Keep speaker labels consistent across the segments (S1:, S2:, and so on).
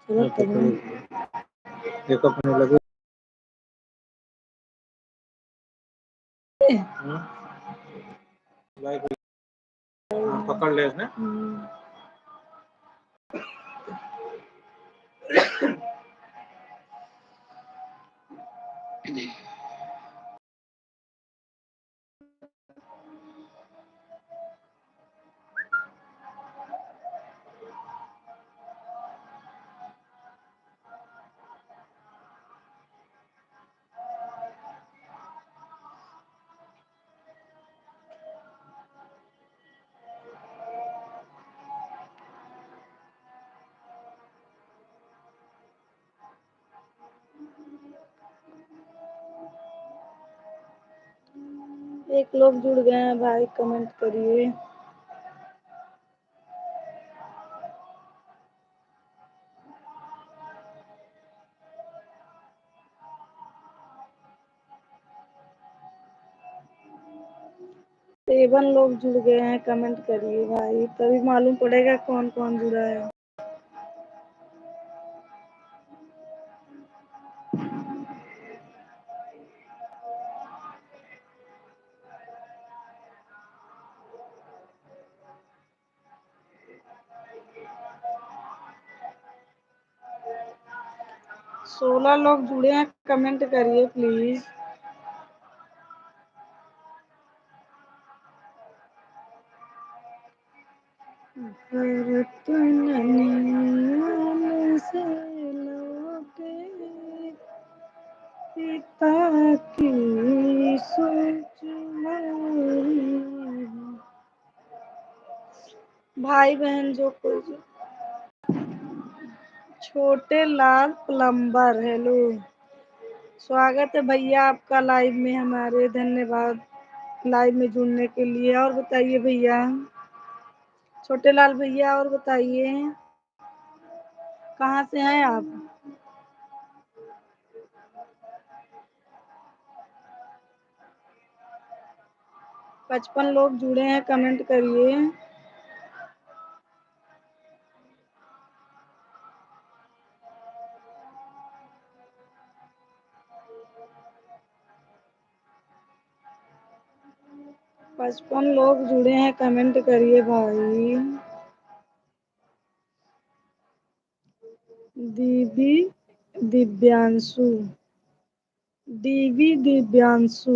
S1: चलो तब एक अपने लगे पकड़ ले इसने।
S2: एक लोग जुड़ गए हैं भाई, कमेंट करिए। सेवन लोग जुड़ गए हैं, कमेंट करिए भाई, तभी मालूम पड़ेगा कौन कौन जुड़ा है। सोलह लोग जुड़े हैं, कमेंट करिए प्लीज। से लौटे पिता की सोच भाई बहन जो कोई जो। छोटे लाल प्लम्बर, हेलो, स्वागत है भैया आपका लाइव में हमारे, धन्यवाद लाइव में जुड़ने के लिए। और बताइए भैया, छोटे लाल भैया, और बताइए कहाँ से हैं आप? पचपन लोग जुड़े हैं, कमेंट करिए। पचपन लोग जुड़े हैं, कमेंट करिए भाई। दीवी दिव्यांशु, दीवी दिव्यांशु,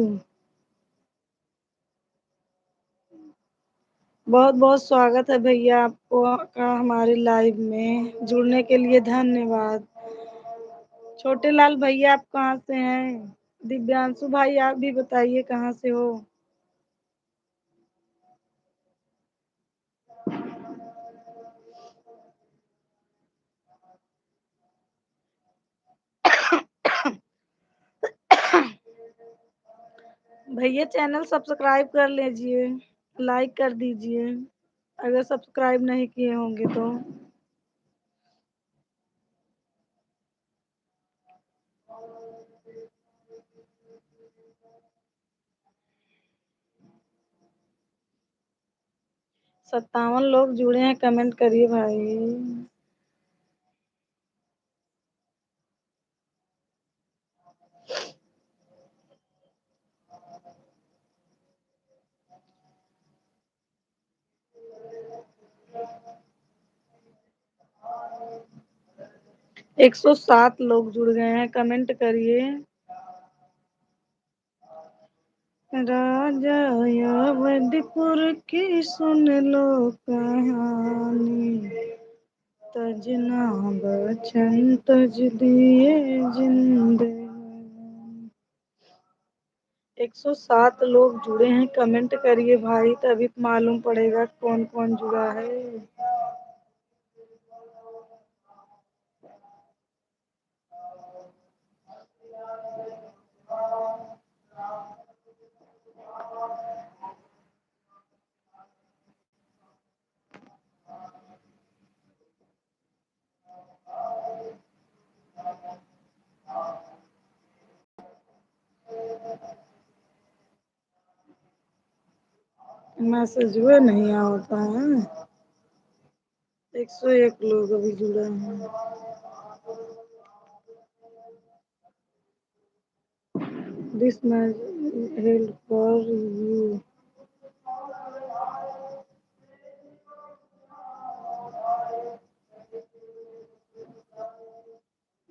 S2: बहुत बहुत स्वागत है भैया आपको का हमारे लाइव में, जुड़ने के लिए धन्यवाद। छोटे लाल भैया आप कहाँ से हैं? दिव्यांशु भाई आप भी बताइए कहाँ से हो? भैया चैनल सब्सक्राइब कर लीजिए, लाइक कर दीजिए अगर सब्सक्राइब नहीं किए होंगे तो। सत्तावन लोग जुड़े हैं, कमेंट करिए भाई। एक 107 लोग जुड़ गए हैं, कमेंट करिए। राजा अवधपुर की सुन लो कहानी, तजना बचन तज दिए जिंदे। 107 लोग जुड़े हैं, कमेंट करिए भाई, तभी मालूम पड़ेगा कौन कौन जुड़ा है। मैसेज हुए नहीं आता है। 101 लोग अभी जुड़े हैं। This match help for you.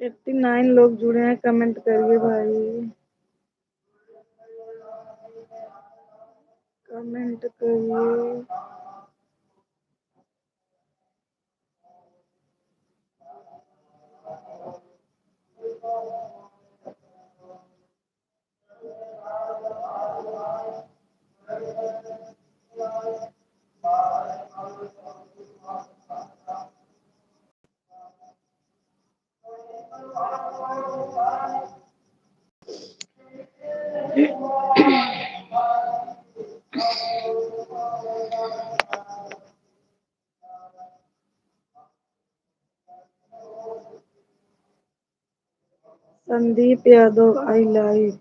S2: 89 लोग जुड़े हैं, कमेंट करिए भाई, कमेंट करिए। संदीप यादव आई लाइक,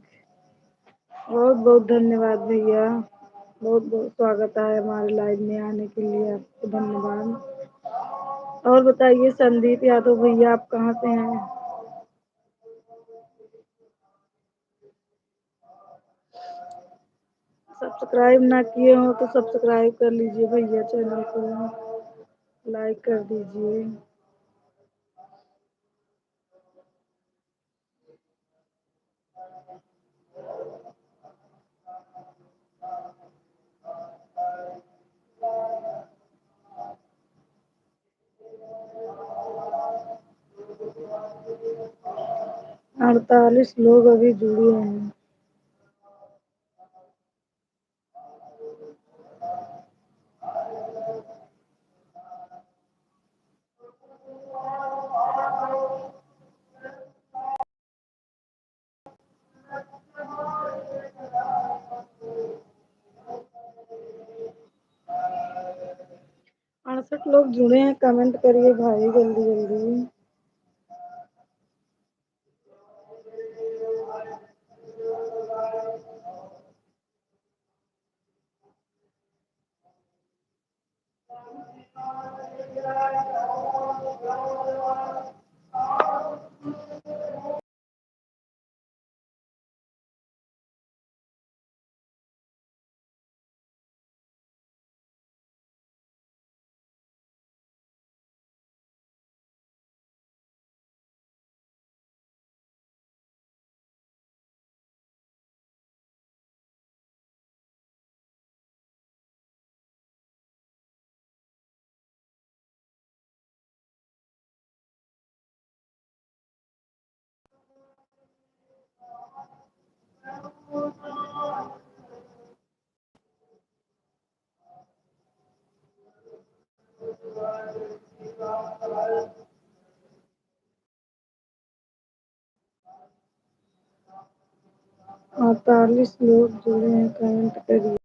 S2: बहुत बहुत धन्यवाद भैया, बहुत बहुत स्वागत है हमारे लाइव में आने के लिए, आपको धन्यवाद। और बताइए संदीप यादव भैया, आप कहाँ से हैं? सब्सक्राइब ना किए हो तो सब्सक्राइब कर लीजिए भैया, चैनल को लाइक कर दीजिए। अड़तालीस लोग अभी जुड़े हैं। अड़सठ लोग जुड़े हैं, कमेंट करिए भाई जल्दी जल्दी। अड़तालीस लोग जुड़े हैं, कमेंट करिए।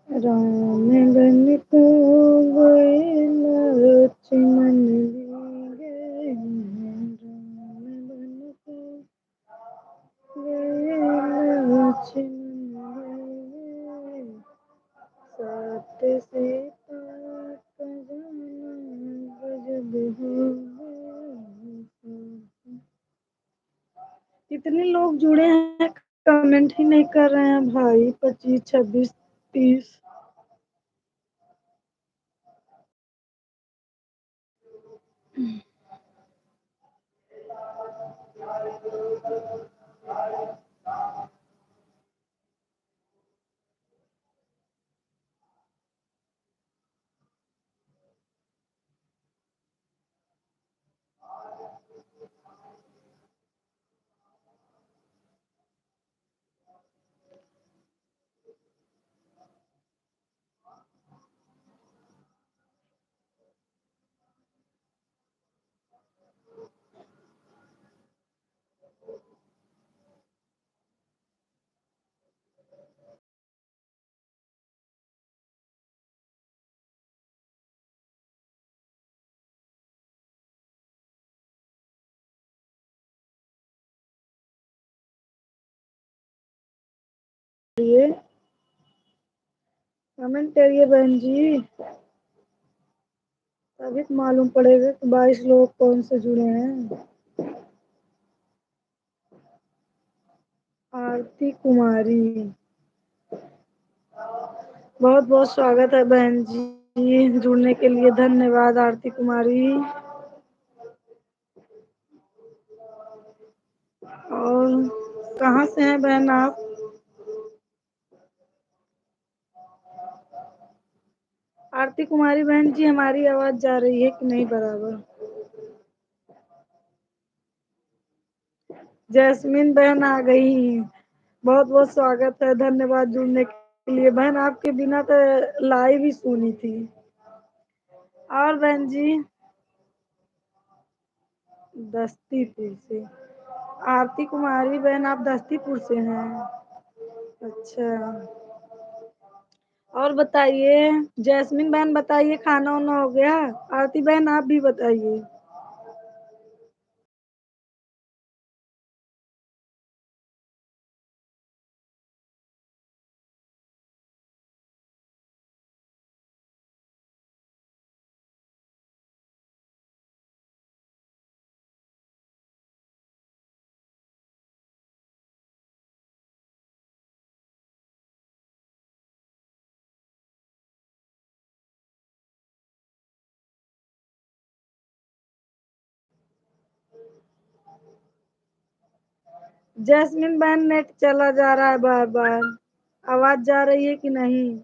S2: राम बन को गए लक्ष्मण भी गए, राम बन को गए लक्ष्मण भी गए, सत्य सीता का जाना गजब हो गया। कितने लोग जुड़े हैं, कमेंट ही नहीं कर रहे हैं भाई, 25 26 30। कमेंट करिए बहन जी, तभी तो मालूम पड़ेगा कि 22 लोग कौन से जुड़े हैं। आरती कुमारी, बहुत बहुत स्वागत है बहन जी, जुड़ने के लिए धन्यवाद आरती कुमारी। और कहाँ से हैं बहन आप? आरती कुमारी बहन जी, हमारी आवाज जा रही है कि नहीं बराबर? जैस्मिन बहन आ गई, बहुत बहुत स्वागत है, धन्यवाद जुड़ने के लिए बहन, आपके बिना तो लाइव ही सुनी थी। और बहन जी, दस्तीपुर से आरती कुमारी बहन, आप दस्तीपुर से हैं? अच्छा, और बताइए जैस्मिन बहन, बताइए खाना वाना हो गया? आरती बहन आप भी बताइए। जैस्मिन बहन, नेट चला जा रहा है बार बार, आवाज जा रही है कि नहीं?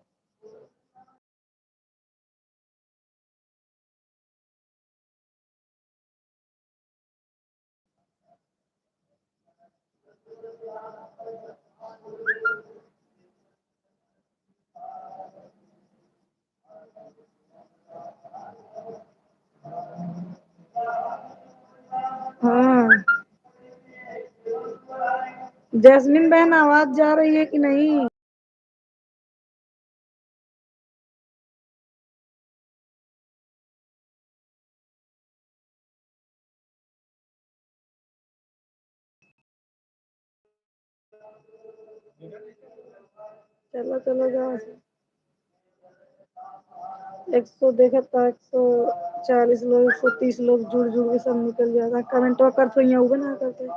S2: हाँ, जैस्मिन बहन आवाज जा रही है कि नहीं? चलो चलो जाओ, 100 देखा था, 140 लोग, 130 लोग जुड़ जुड़ के सब निकल जाता। कमेंट कर तो यहाँ बना करते।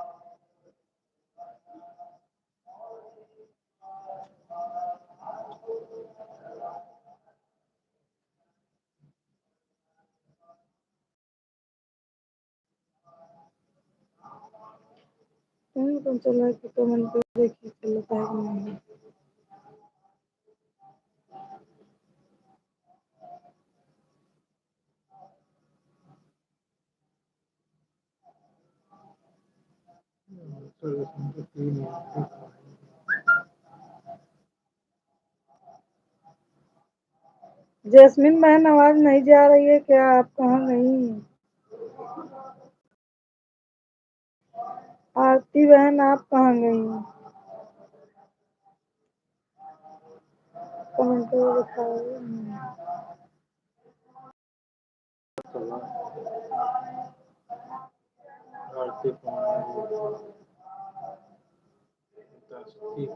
S2: तो चला कि कमेंट कर देखिए चलता है कि नहीं। जैस्मिन बहन आवाज नहीं जा रही है क्या? आप कहाँ गई? आरती बहन आप कहाँ गई? कमेंट करके बताओ।
S1: आरती कुमारी, दस्ती,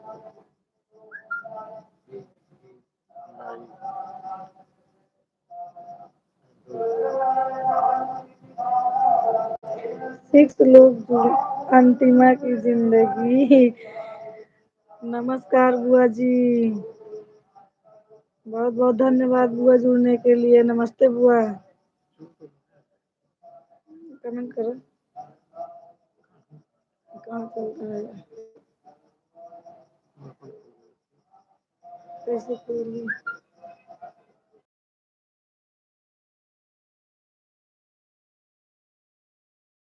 S2: सिक्स लोग जुड़े, अंतिमा की जिंदगी, नमस्कार बुआ जी, बहुत बहुत धन्यवाद बुआ जुड़ने के लिए। नमस्ते बुआ, कमेंट करो कहाँ चलता है कैसे खोली।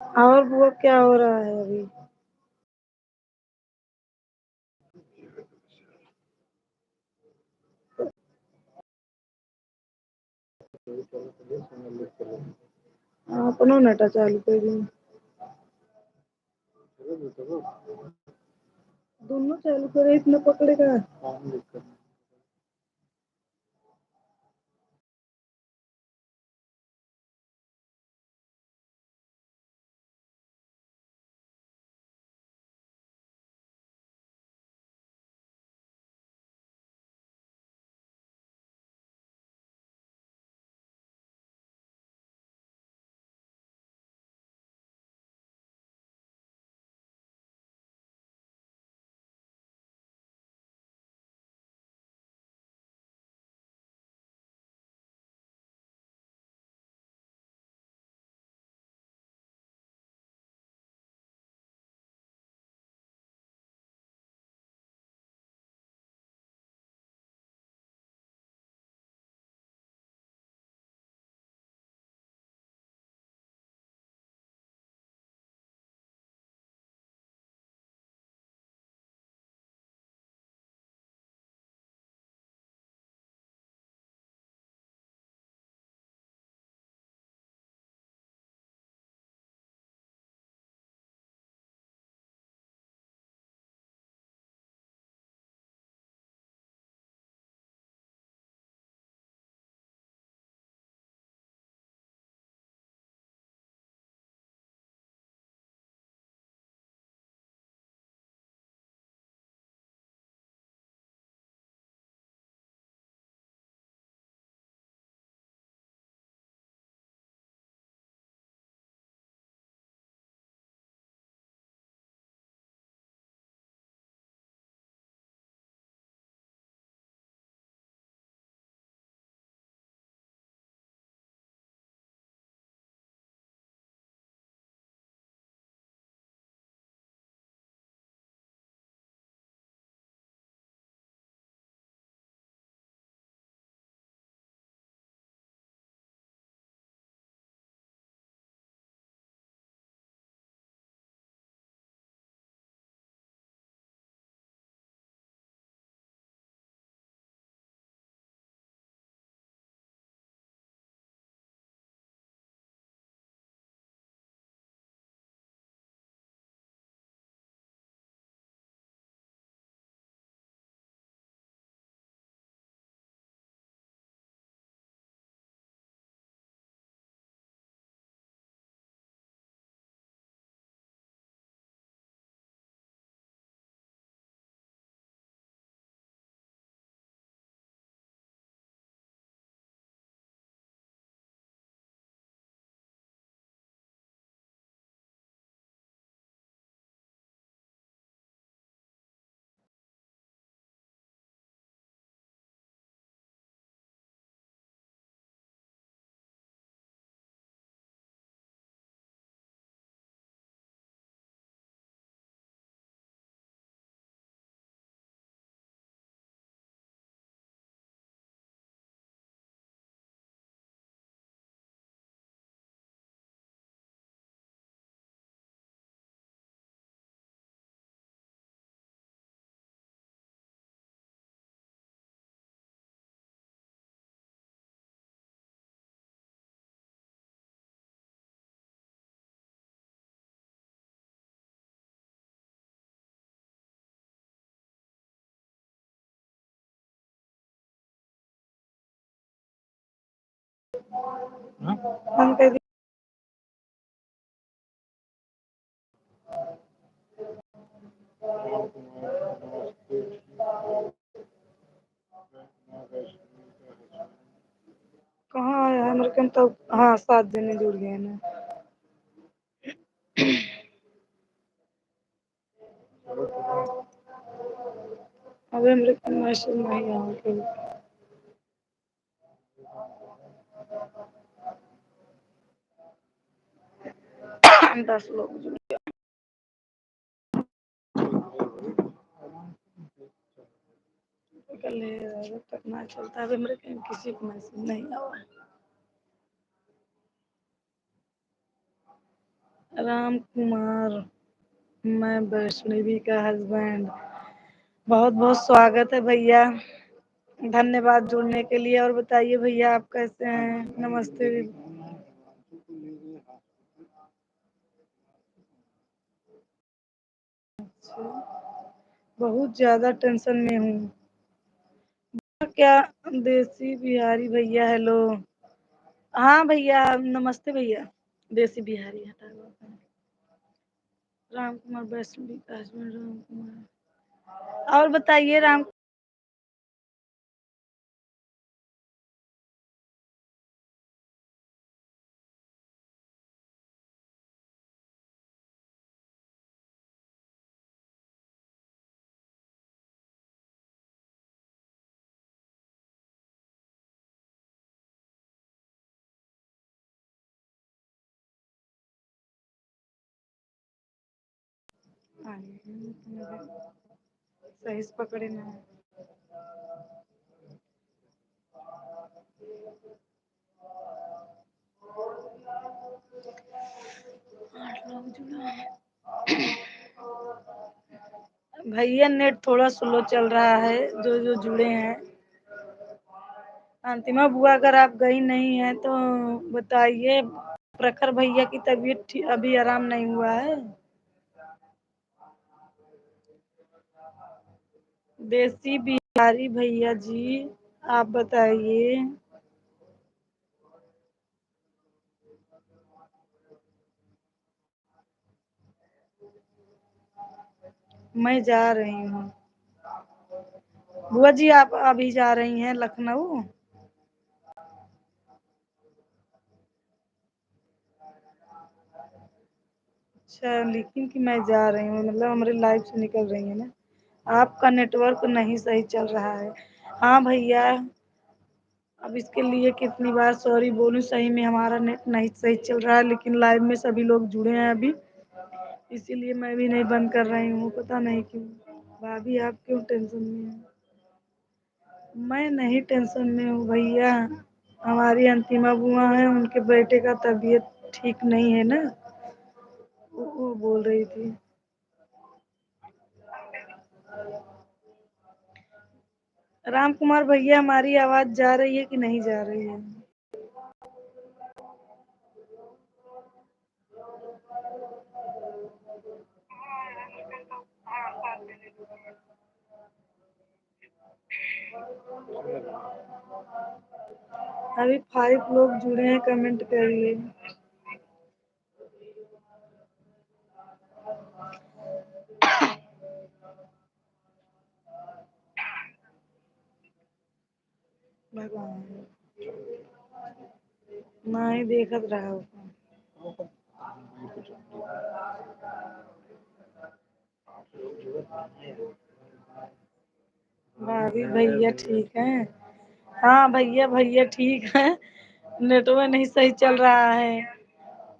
S2: और बुआ क्या हो रहा है अभी? हाँ, अपनो नेटा चालू कर दी, दोनों चालू करे, इतना पकड़ेगा।
S1: हाँ?
S2: हम कह दिए
S1: राम कुमार नमस्ते ठीक है माँ वैष्णवी का हस्बैंड
S2: कहाँ आया है मेरे को तो। हाँ 7 जने जुड़ गए ना।
S1: चलो तो
S2: अबे मेरे को मैसेज नहीं आया। 10 लोग जुड़ गए। कल जब तक ना चलता है मेरे कहीं किसी को मैसेज नहीं आया। राम कुमार, मैं वैष्णवी का हस्बैंड। बहुत बहुत स्वागत है भैया। धन्यवाद जुड़ने के लिए। और बताइए भैया आप कैसे हैं? नमस्ते। अच्छा, बहुत ज्यादा टेंशन में हूँ। क्या? देसी बिहारी भैया हेलो। हाँ भैया नमस्ते भैया। देसी बिहारी हटा दो। राम कुमार वैष्णवी का हस्बैंड राम कुमार। और बताइए राम। सही से पकड़े ना। भैया नेट थोड़ा स्लो चल रहा है। जो जो जुड़े हैं। अंतिमा बुआ अगर आप गई नहीं है तो बताइए। प्रखर भैया की तबीयत अभी आराम नहीं हुआ है। देसी बिहारी भैया जी आप बताइए। मैं जा रही हूँ। बुआ जी आप अभी जा रही हैं लखनऊ? अच्छा लेकिन कि मैं जा रही हूँ मतलब हमारे लाइफ से निकल रही है ना। आपका नेटवर्क नहीं सही चल रहा है। हाँ भैया। अब इसके लिए कितनी बार सॉरी बोलूं। सही में हमारा नेट नहीं सही चल रहा है लेकिन लाइव में सभी लोग जुड़े हैं अभी। इसीलिए मैं भी नहीं बंद कर रही हूँ पता नहीं क्यों। भाभी आप क्यों टेंशन में हैं? मैं नहीं टेंशन में हूँ भैया। हमारी अंतिमा बुआ है उनके बेटे का तबीयत ठीक नहीं है ना। वो बोल रही थी। राम कुमार भैया हमारी आवाज जा रही है कि नहीं जा रही है? अभी 5 लोग जुड़े हैं कमेंट करिए। भगवान नहीं देखत रहा होगा। भाभी भैया ठीक है। हाँ भैया भैया ठीक है। नेटवर्क नहीं सही चल रहा है।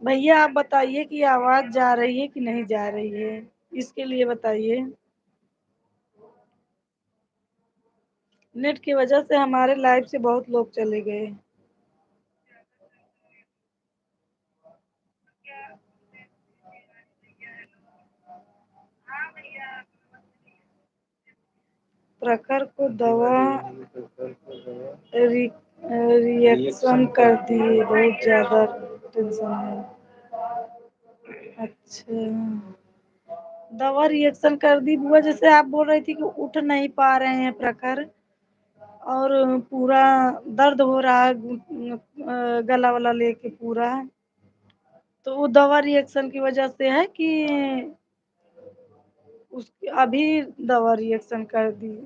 S2: भैया आप बताइए कि आवाज जा रही है कि नहीं जा रही है। इसके लिए बताइए। नेट की वजह से हमारे लाइव से बहुत लोग चले गए। प्रखर को दवा रिएक्शन कर दिए। बहुत ज्यादा टेंशन है। अच्छा दवा रिएक्शन कर दी बुआ। जैसे आप बोल रही थी कि उठ नहीं पा रहे हैं प्रखर और पूरा दर्द हो रहा है गला वाला लेके पूरा। तो वो दवा रिएक्शन की वजह से है कि उसकी अभी दवा रिएक्शन कर दी?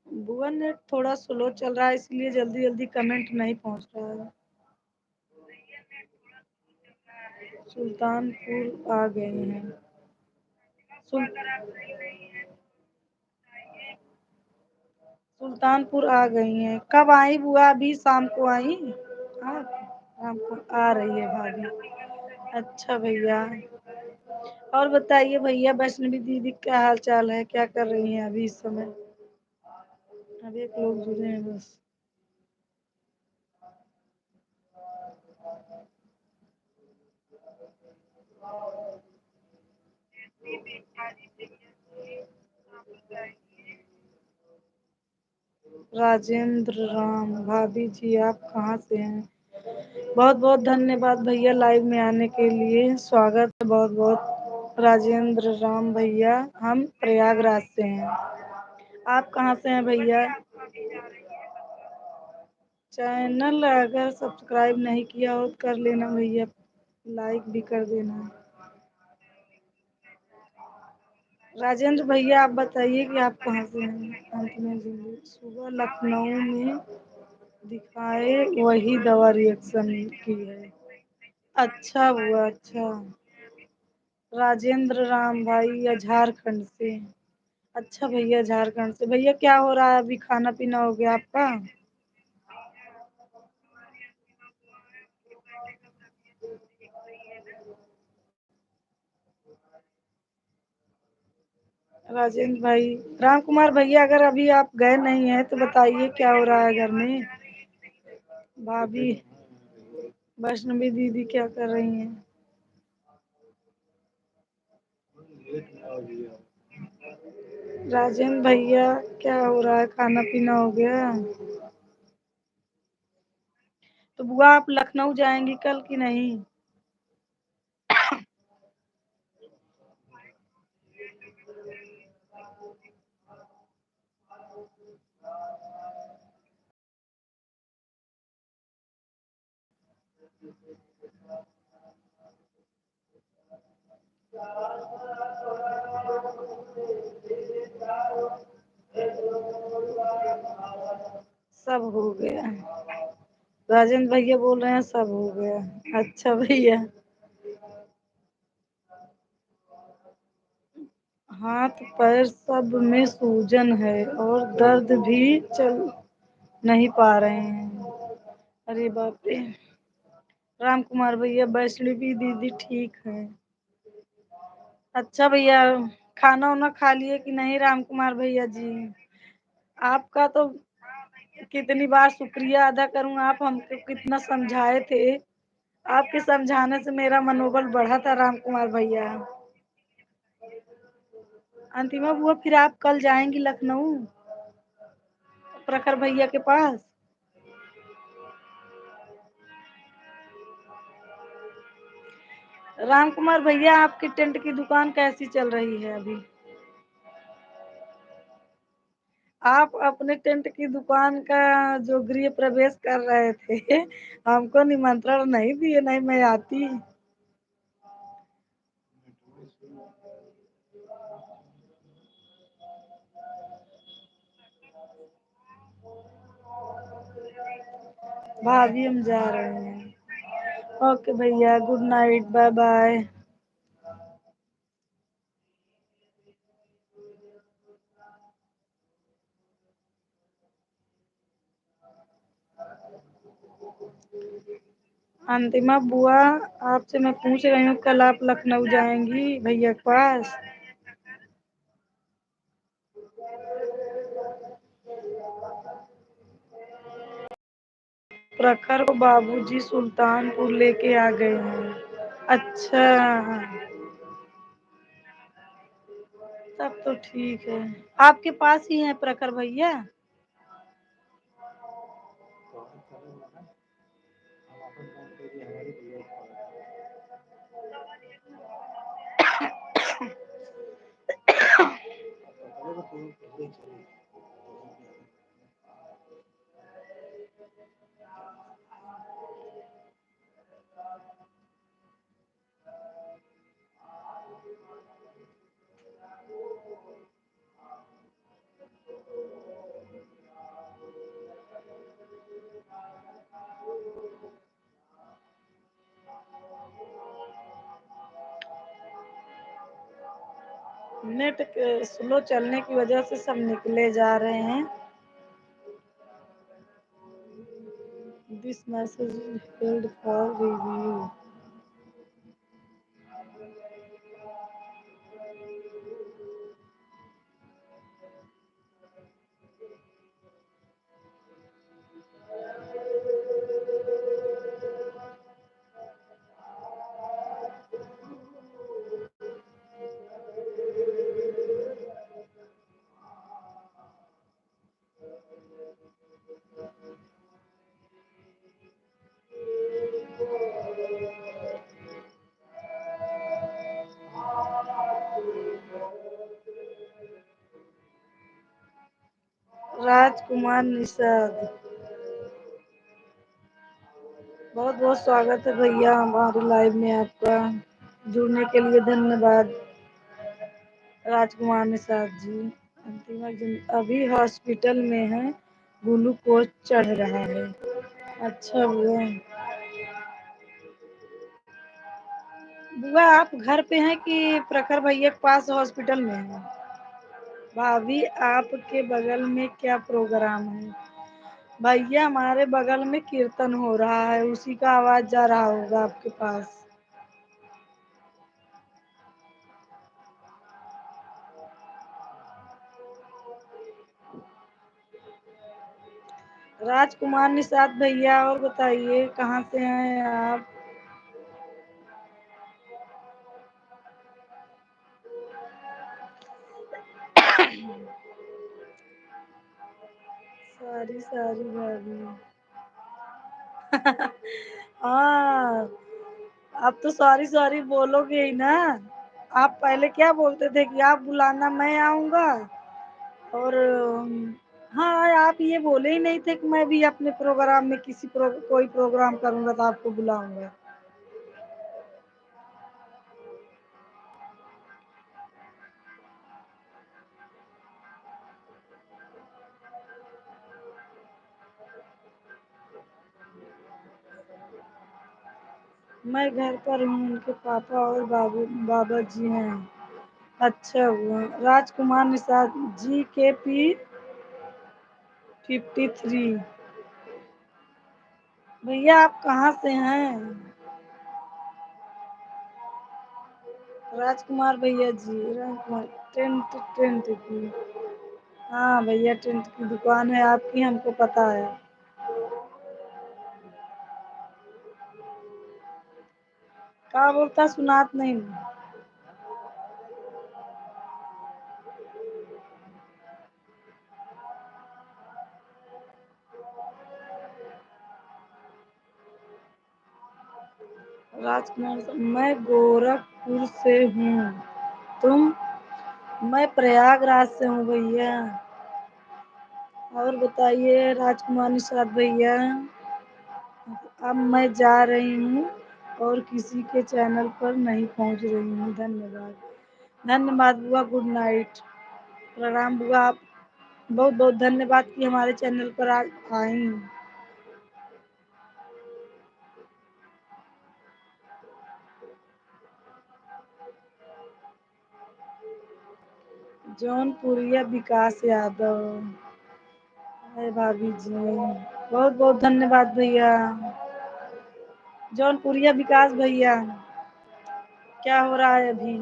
S2: बुआ नेट थोड़ा स्लो चल रहा है इसलिए जल्दी जल्दी कमेंट नहीं पहुंच रहा है। सुल्तानपुर आ गए हैं। सुल, सुल्तानपुर आ गई हैं। कब आई बुआ? अभी शाम को आई? हाँ, शाम को आ रही है भाभी। अच्छा भैया। और बताइए भैया, वैष्णवी दीदी क्या हाल चाल है? क्या कर रही हैं अभी इस समय? अभी एक लोग जुड़े हैं बस। राजेंद्र राम, भाभी जी आप कहाँ से हैं? बहुत बहुत धन्यवाद भैया लाइव में आने के लिए। स्वागत है बहुत बहुत। राजेंद्र राम भैया, हम प्रयागराज से हैं। आप कहाँ से हैं भैया? चैनल अगर सब्सक्राइब नहीं किया हो तो कर लेना भैया, लाइक भी कर देना। राजेंद्र भैया आप बताइए कि आप कहाँ से हैं? अंत में जिंदगी सुबह लखनऊ में दिखाए, वही दवा रिएक्शन की है। अच्छा हुआ, अच्छा। राजेंद्र राम भाई या झारखंड से? अच्छा भैया झारखंड से। भैया क्या हो रहा है अभी? खाना पीना हो गया आपका? राजेंद्र भाई, राम कुमार भैया अगर अभी आप गए नहीं हैं तो बताइए क्या हो रहा है घर में? भाभी वैष्णवी दीदी क्या कर रही हैं? राजेंद्र भैया क्या हो रहा है? खाना पीना हो गया? तो बुआ आप लखनऊ जाएंगी कल की नहीं? सब हो गया। राजेंद्र भैया बोल रहे हैं सब हो गया। अच्छा भैया। हाथ पैर सब में सूजन है और दर्द भी चल नहीं पा रहे हैं। अरे बाप रे। राम कुमार भैया वैष्णवी दीदी ठीक है। अच्छा भैया, खाना वाना खा लिए कि नहीं राम कुमार भैया जी? आपका तो कितनी बार शुक्रिया अदा करूं, आप हमको कितना समझाए थे। आपके समझाने से मेरा मनोबल बढ़ा था राम कुमार भैया। अंतिमा बुआ फिर आप कल जाएंगी लखनऊ प्रखर भैया के पास? राम कुमार भैया आपकी टेंट की दुकान कैसी चल रही है अभी? आप अपने टेंट की दुकान का जो गृह प्रवेश कर रहे थे, हमको निमंत्रण नहीं दिए, नहीं मैं आती। भाभी हम जा रहे हैं। ओके भैया, good night, bye bye. Antima बुआ आपसे मैं पूछ रही हूँ कल आप लखनऊ जाएंगी भैया के पास? प्रखर को बाबूजी सुल्तानपुर लेके आ गए हैं। अच्छा, तब तो ठीक है। आपके पास ही है प्रखर भैया? नेट स्लो चलने की वजह से सब निकले जा रहे हैं। This message held for review. Rajkumar Nishad, बहुत बहुत स्वागत है भैया हमारे लाइव में आपका। जुड़ने के लिए धन्यवाद राजकुमार निषाद जी। अभी हॉस्पिटल में है, ग्लूकोज चढ़ रहा है। अच्छा हुआ। बुआ आप घर पे हैं कि प्रखर भैया के पास हॉस्पिटल में हैं? भाभी आपके बगल में क्या प्रोग्राम है? भैया हमारे बगल में कीर्तन हो रहा है, उसी का आवाज जा रहा होगा आपके पास। राजकुमार निषाद भैया, और बताइए कहाँ से हैं आप? सारी सारी भाभी। हाँ, अब तो सॉरी सॉरी बोलोगे ही ना। आप पहले क्या बोलते थे कि आप बुलाना मैं आऊंगा, और हाँ आप ये बोले ही नहीं थे कि मैं भी अपने प्रोग्राम में कोई प्रोग्राम करूंगा तो आपको बुलाऊंगा। मैं घर पर हूँ, उनके पापा और बाबा जी हैं। अच्छा हुआ। राजकुमार निषाद GKP 53। भैया आप कहाँ से हैं? राजकुमार भैया जी, राजकुमार टेंट टेंट की। हाँ भैया, टेंट की दुकान है आपकी, हमको पता है। क्या बोलता सुनात नहीं। राजकुमार, मैं गोरखपुर से हूँ। तुम? मैं प्रयागराज से हूँ भैया। और बताइए राजकुमार निषाद भैया। अब मैं जा रही हूँ और किसी के चैनल पर नहीं पहुँच रही हूँ। धन्यवाद। धन्यवाद बुआ, गुड नाइट। प्रणाम बुआ, आप बहुत बहुत धन्यवाद कि हमारे चैनल पर आई। जौनपुरिया विकास यादव। अरे भाभी जी, बहुत बहुत धन्यवाद भैया। जौनपुरिया विकास भैया, क्या हो रहा है अभी?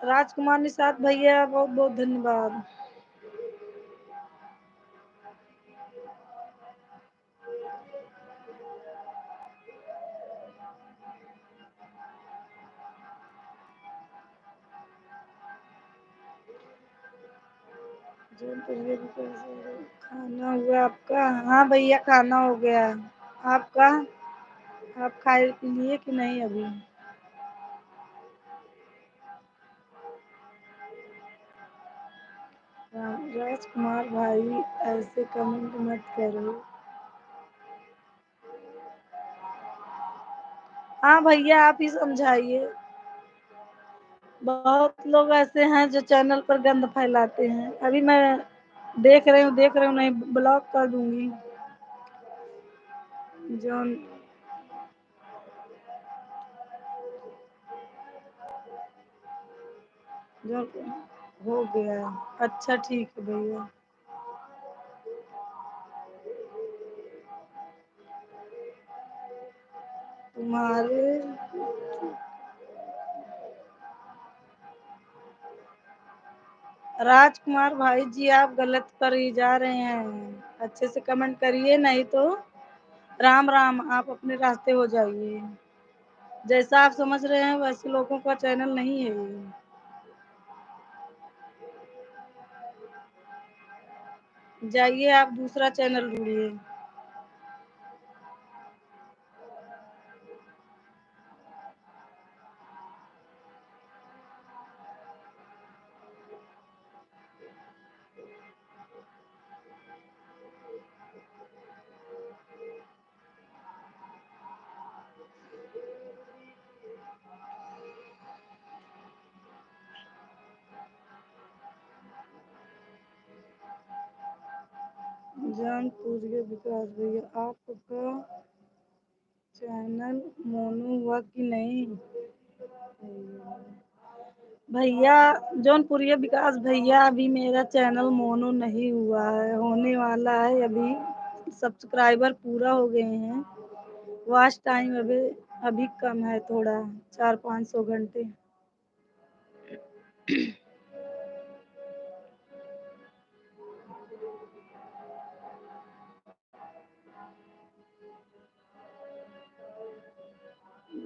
S2: राजकुमार निषाद भैया, बहुत बहुत धन्यवाद। जौनपुरिया विकास, खाना हुआ आपका? हाँ भैया, खाना हो गया। आपका? आप खाए लिए कि नहीं अभी? राजकुमार भाई ऐसे कमेंट मत करो। हाँ भैया आप ही समझाइए। बहुत लोग ऐसे हैं जो चैनल पर गंद फैलाते हैं। अभी मैं देख रही हूँ नहीं ब्लॉक कर दूंगी। जो जो हो गया। अच्छा ठीक है भैया। तुम्हारे राजकुमार भाई जी आप गलत पर ही जा रहे हैं। अच्छे से कमेंट करिए नहीं तो राम राम आप अपने रास्ते हो जाइए। जैसा आप समझ रहे हैं वैसे लोगों का चैनल नहीं है ये। जाइए आप दूसरा चैनल ढूंढिए। जानपुर के विकास भैया आपका चैनल मोनू हुआ कि नहीं? भैया जौनपुरिया विकास भैया अभी मेरा चैनल मोनू नहीं हुआ है, होने वाला है। अभी सब्सक्राइबर पूरा हो गए हैं। वॉच टाइम अभी अभी कम है थोड़ा, 400-500 घंटे।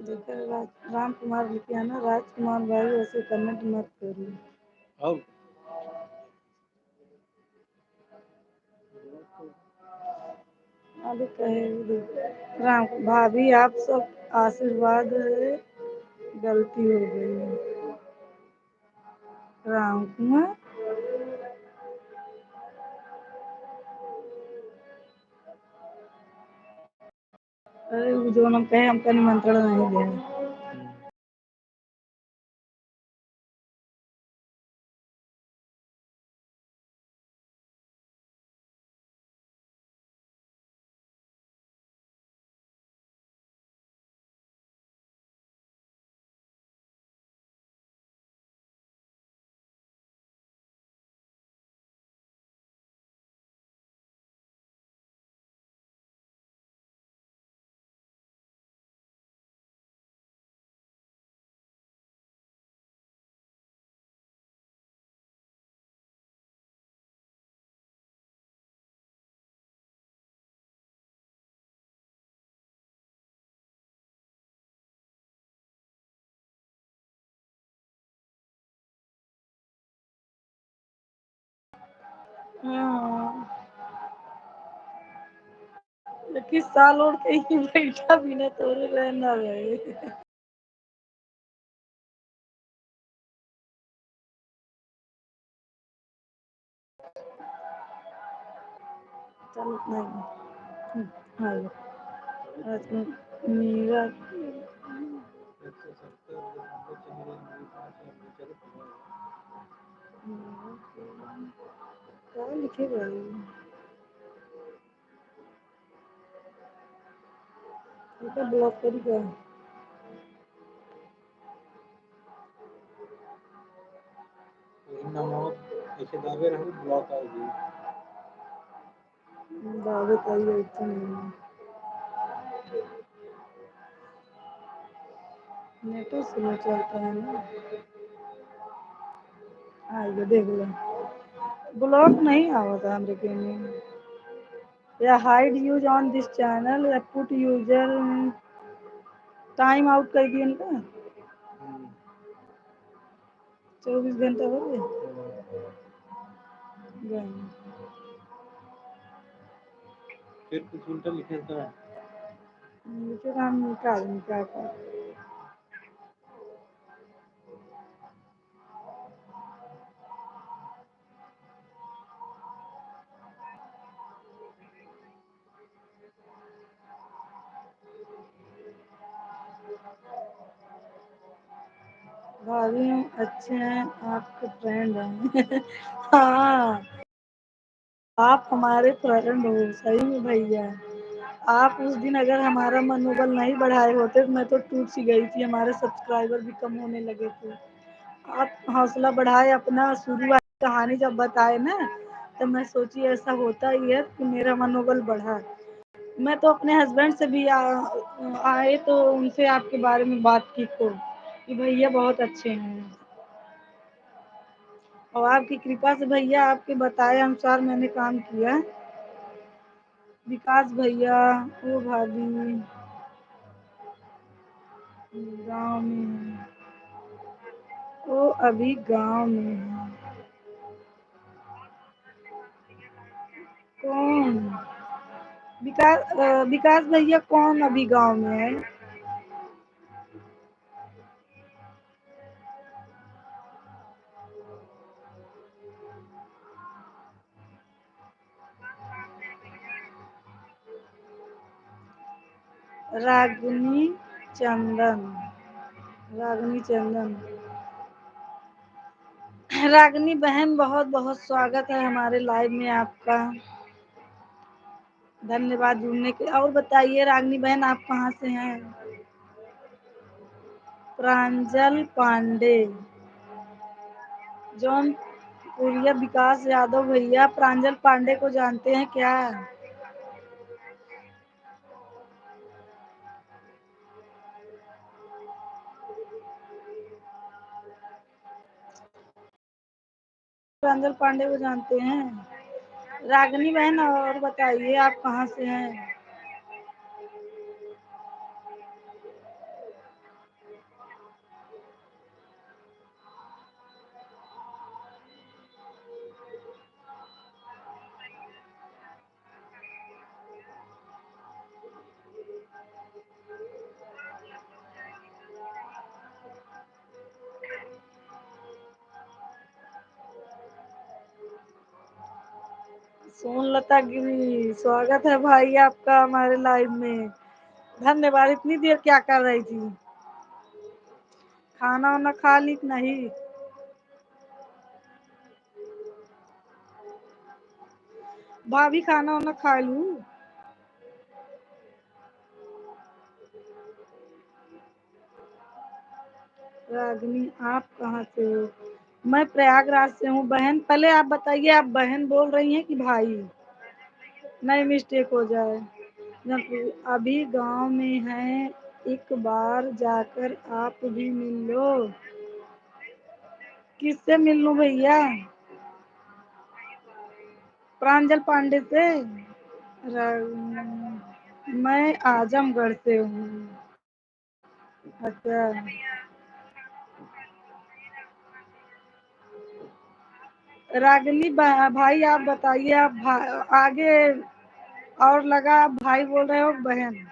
S2: देखा राम कुमार लिखिया ना, राजकुमार भाई वैसे कमेंट मत करिए।
S1: अब
S2: अभी कहे राम भाभी आप सब आशीर्वाद है, गलती हो गई। राम कुमार अरे वो जो हम कहे हमका निमंत्रण नहीं दे। हाँ, लेकिन साल ओढ़ के ही बैठा भी ना तो रहना रहे। चल नहीं। हाँ आज मेरा
S1: 170
S2: क्या लिखेगा ये तो ब्लॉक करेगा।
S1: नमक ऐसे दाबे रहो ब्लॉक आएगी।
S2: दावत आई है इतना नेटो स्लो चलता है ना। आइए देख लो ब्लॉक नहीं आवता अमेरिका में। या hide use on this channel या पुट यूजर टाइम आउट कर दिए ना। 24 घंटा हो गए।
S1: फिर कुछ उल्टा लिखे था।
S2: मुझे काम निकाल क्या कर। भाभी हम अच्छे हैं, आपके फ्रेंड हैं। हाँ, आप हमारे फ्रेंड हो, सही में भैया। आप उस दिन अगर हमारा मनोबल नहीं बढ़ाए होते तो मैं तो टूट सी गई थी, हमारे सब्सक्राइबर भी कम होने लगे थे। आप हौसला बढ़ाए, अपना शुरू वाली कहानी जब बताए ना, तो मैं सोची ऐसा होता ही है कि मेरा मनोबल बढ़ा। मैं तो अपने हस्बैंड से भी आए तो उनसे आपके बारे में बात की को कि भैया बहुत अच्छे हैं, और आपकी कृपा से भैया आपके बताए अनुसार मैंने काम किया। विकास भैया, वो भाभी गांव में है, वो अभी गांव में है। कौन? विकास भैया कौन अभी गांव में है? रागिनी चंदन। रागिनी चंदन। रागिनी बहन, बहुत बहुत स्वागत है हमारे लाइव में आपका। धन्यवाद जुड़ने के। और बताइए रागिनी बहन, आप कहाँ से हैं? प्रांजल पांडे, जौनपुरिया। विकास यादव भैया प्रांजल पांडे को जानते हैं क्या? प्रांजल पांडे को जानते हैं? रागिनी बहन और बताइए, आप कहाँ से हैं? सोनलता गिरी, स्वागत है भाई आपका हमारे लाइव में। धन्यवाद। इतनी देर क्या कर रही थी? खाना वाना खा ली कि नहीं? भाभी खाना वाना खा लूं? रागिनी, आप कहाँ से हो? मैं प्रयागराज से हूँ बहन। पहले आप बताइए, आप बहन बोल रही हैं कि भाई? नहीं मिस्टेक हो जाए। जब अभी गांव में हैं, एक बार जाकर आप भी मिल लो। किससे मिल लूं भैया? प्रांजल पांडे से। मैं आजमगढ़ से हूँ। अच्छा। रागिनी भाई आप बताइए, आप आगे और लगा आप भाई बोल रहे हो बहन?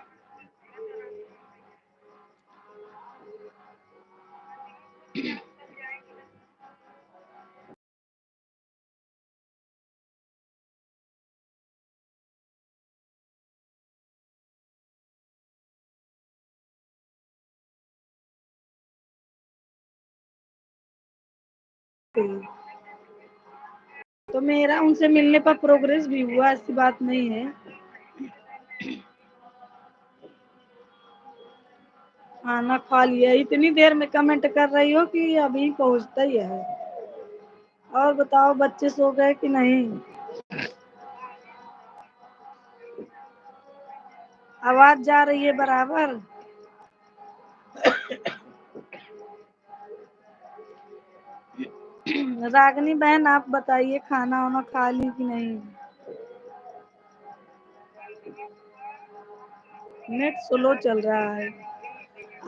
S2: तो मेरा उनसे मिलने पर प्रोग्रेस भी हुआ, ऐसी बात नहीं है। खाना खा लिया? इतनी देर में कमेंट कर रही हो कि अभी पहुंचता ही है। और बताओ, बच्चे सो गए कि नहीं? आवाज जा रही है बराबर? रागिनी बहन, आप बताइए, खाना वाना खा ली कि नहीं? नेट स्लो चल रहा है।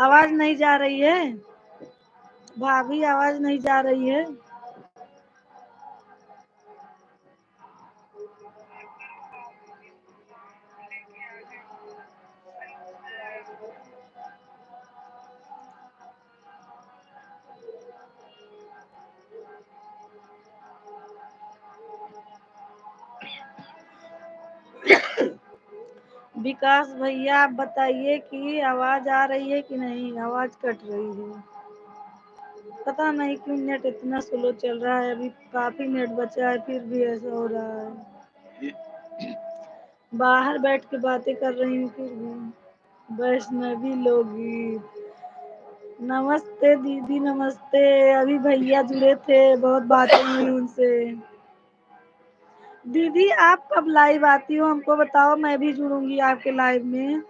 S2: आवाज नहीं जा रही है? भाभी आवाज नहीं जा रही है? विकास भैया, आप बताइए कि आवाज आ रही है कि नहीं? आवाज कट रही है। पता नहीं क्यों नेट इतना स्लो चल रहा है, अभी काफी नेट बचा है फिर भी ऐसा हो रहा है। बाहर बैठ के बातें कर रही हूँ फिर भी। वैष्णवी लोकगीत। नमस्ते दीदी नमस्ते। अभी भैया जुड़े थे, बहुत बातें हुई उनसे। दीदी आप कब लाइव आती हो हमको बताओ, मैं भी जुड़ूंगी आपके लाइव में।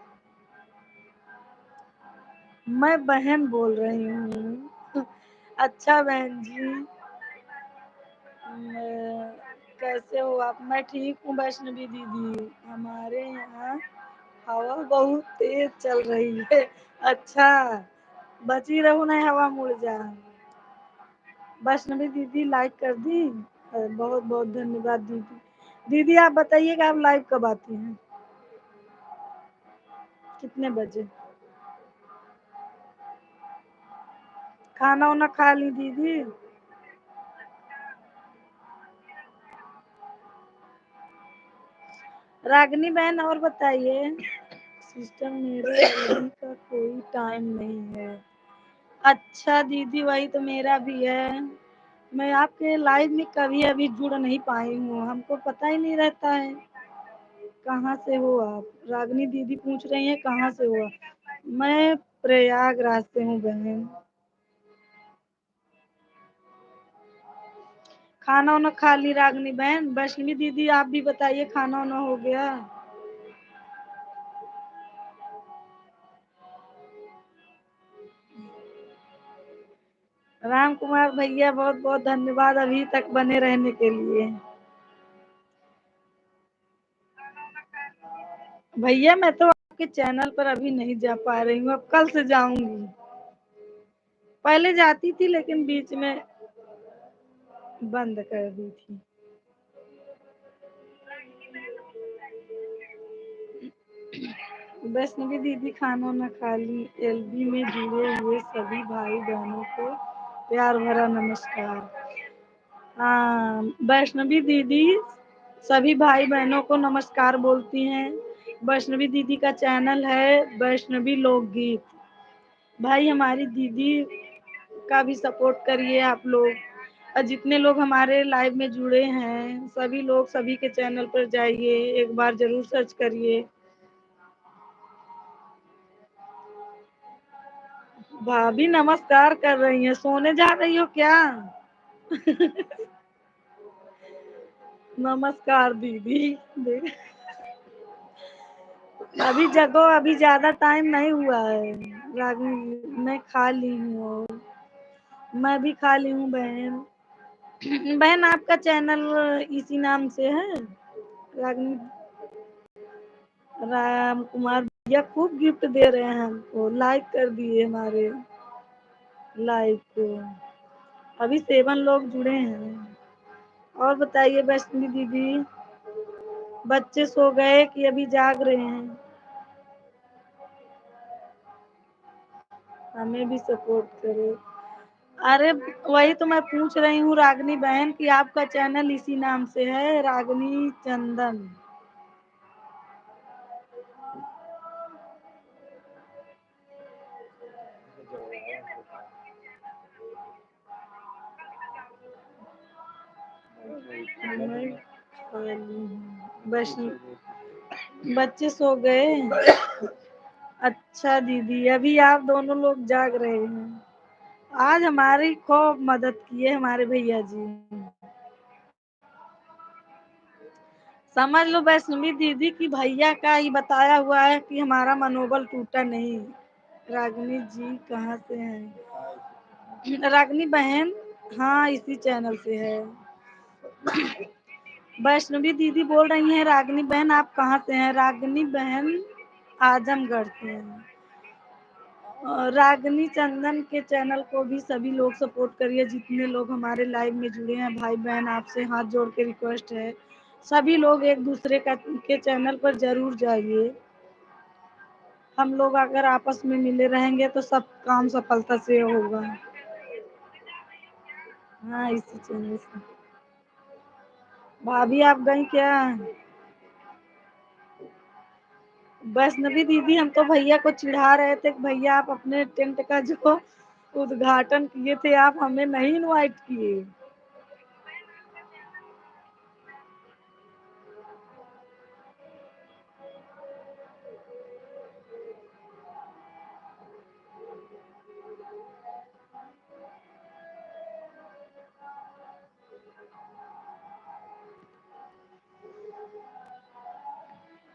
S2: मैं बहन बोल रही हूँ। अच्छा बहन जी, कैसे हो आप? मैं ठीक हूँ वैष्णवी दीदी। हमारे यहाँ हवा बहुत तेज चल रही है। अच्छा, बची रहू नहीं हवा मुड़ जा। वैष्णवी दीदी लाइक कर दी, बहुत बहुत धन्यवाद दीदी। दीदी आप बताइए कि आप लाइव कब आती हैं, कितने बजे? खाना वाना खा ली दीदी? रागनी बहन और बताइए। सिस्टम मेरे अभी का कोई टाइम नहीं है। अच्छा दीदी वही तो मेरा भी है। मैं आपके लाइव में कभी अभी जुड़ नहीं पाई हूँ, हमको पता ही नहीं रहता है। कहाँ से हो आप? रागनी दीदी पूछ रही हैं कहाँ से हो आप? मैं प्रयागराज से हूँ बहन। खाना वाना खा ली रागनी बहन? वैष्णवी दीदी आप भी बताइए, खाना वाना हो गया? राम कुमार भैया बहुत बहुत धन्यवाद अभी तक बने रहने के लिए। भैया मैं तो आपके चैनल पर अभी नहीं जा पा रही हूँ, अब कल से जाऊंगी। पहले जाती थी लेकिन बीच में बंद कर दी थी। वैष्णवी दीदी खाना ना खा ली। एलबी में जुड़े हुए सभी भाई बहनों को प्यार भरा नमस्कार। हाँ वैष्णवी दीदी सभी भाई बहनों को नमस्कार बोलती हैं। वैष्णवी दीदी का चैनल है वैष्णवी लोकगीत। भाई हमारी दीदी का भी सपोर्ट करिए आप लोग, और जितने लोग हमारे लाइव में जुड़े हैं सभी लोग सभी के चैनल पर जाइए, एक बार जरूर सर्च करिए। भाभी नमस्कार कर रही हैं, सोने जा रही हो क्या? नमस्कार दीदी। अभी जगो, अभी ज्यादा टाइम नहीं हुआ है। रागिनी मैं खा ली हूँ और मैं भी खा ली हूँ बहन। बहन आपका चैनल इसी नाम से है? रागिनी राम कुमार भैया खूब गिफ्ट दे रहे हैं हमको, लाइक कर दिए हमारे लाइव को। अभी 7 लोग जुड़े हैं। और बताइए वैष्णवी दीदी, बच्चे सो गए कि अभी जाग रहे हैं? हमें भी सपोर्ट करो। अरे वही तो मैं पूछ रही हूँ रागनी बहन कि आपका चैनल इसी नाम से है, रागनी चंदन। मैं खाली हूँ। बच्चे सो गए? अच्छा दीदी अभी आप दोनों लोग जाग रहे हैं। आज हमारी खूब मदद की है हमारे भैया जी। समझ लो वैष्णवी दीदी की भैया का ही बताया हुआ है कि हमारा मनोबल टूटा नहीं। रागनी जी कहाँ से हैं? रागनी बहन हाँ इसी चैनल से है। वैष्णवी दीदी बोल रही हैं रागनी बहन आप कहाँ से हैं? रागनी बहन आजमगढ़ से हैं। और रागनी चंदन के चैनल को भी सभी लोग सपोर्ट करिए, जितने लोग हमारे लाइव में जुड़े हैं भाई बहन, आपसे हाथ जोड़ के रिक्वेस्ट है सभी लोग एक दूसरे का के चैनल पर जरूर जाइए। हम लोग अगर आपस में मिले रहेंगे तो सब काम सफलता से होगा। हाँ इसी चैनल से। भाभी आप गई क्या? वैष्णवी दीदी हम तो भैया को चिढ़ा रहे थे कि भैया आप अपने टेंट का जो उद्घाटन किए थे आप, हमें नहीं इनवाइट किए।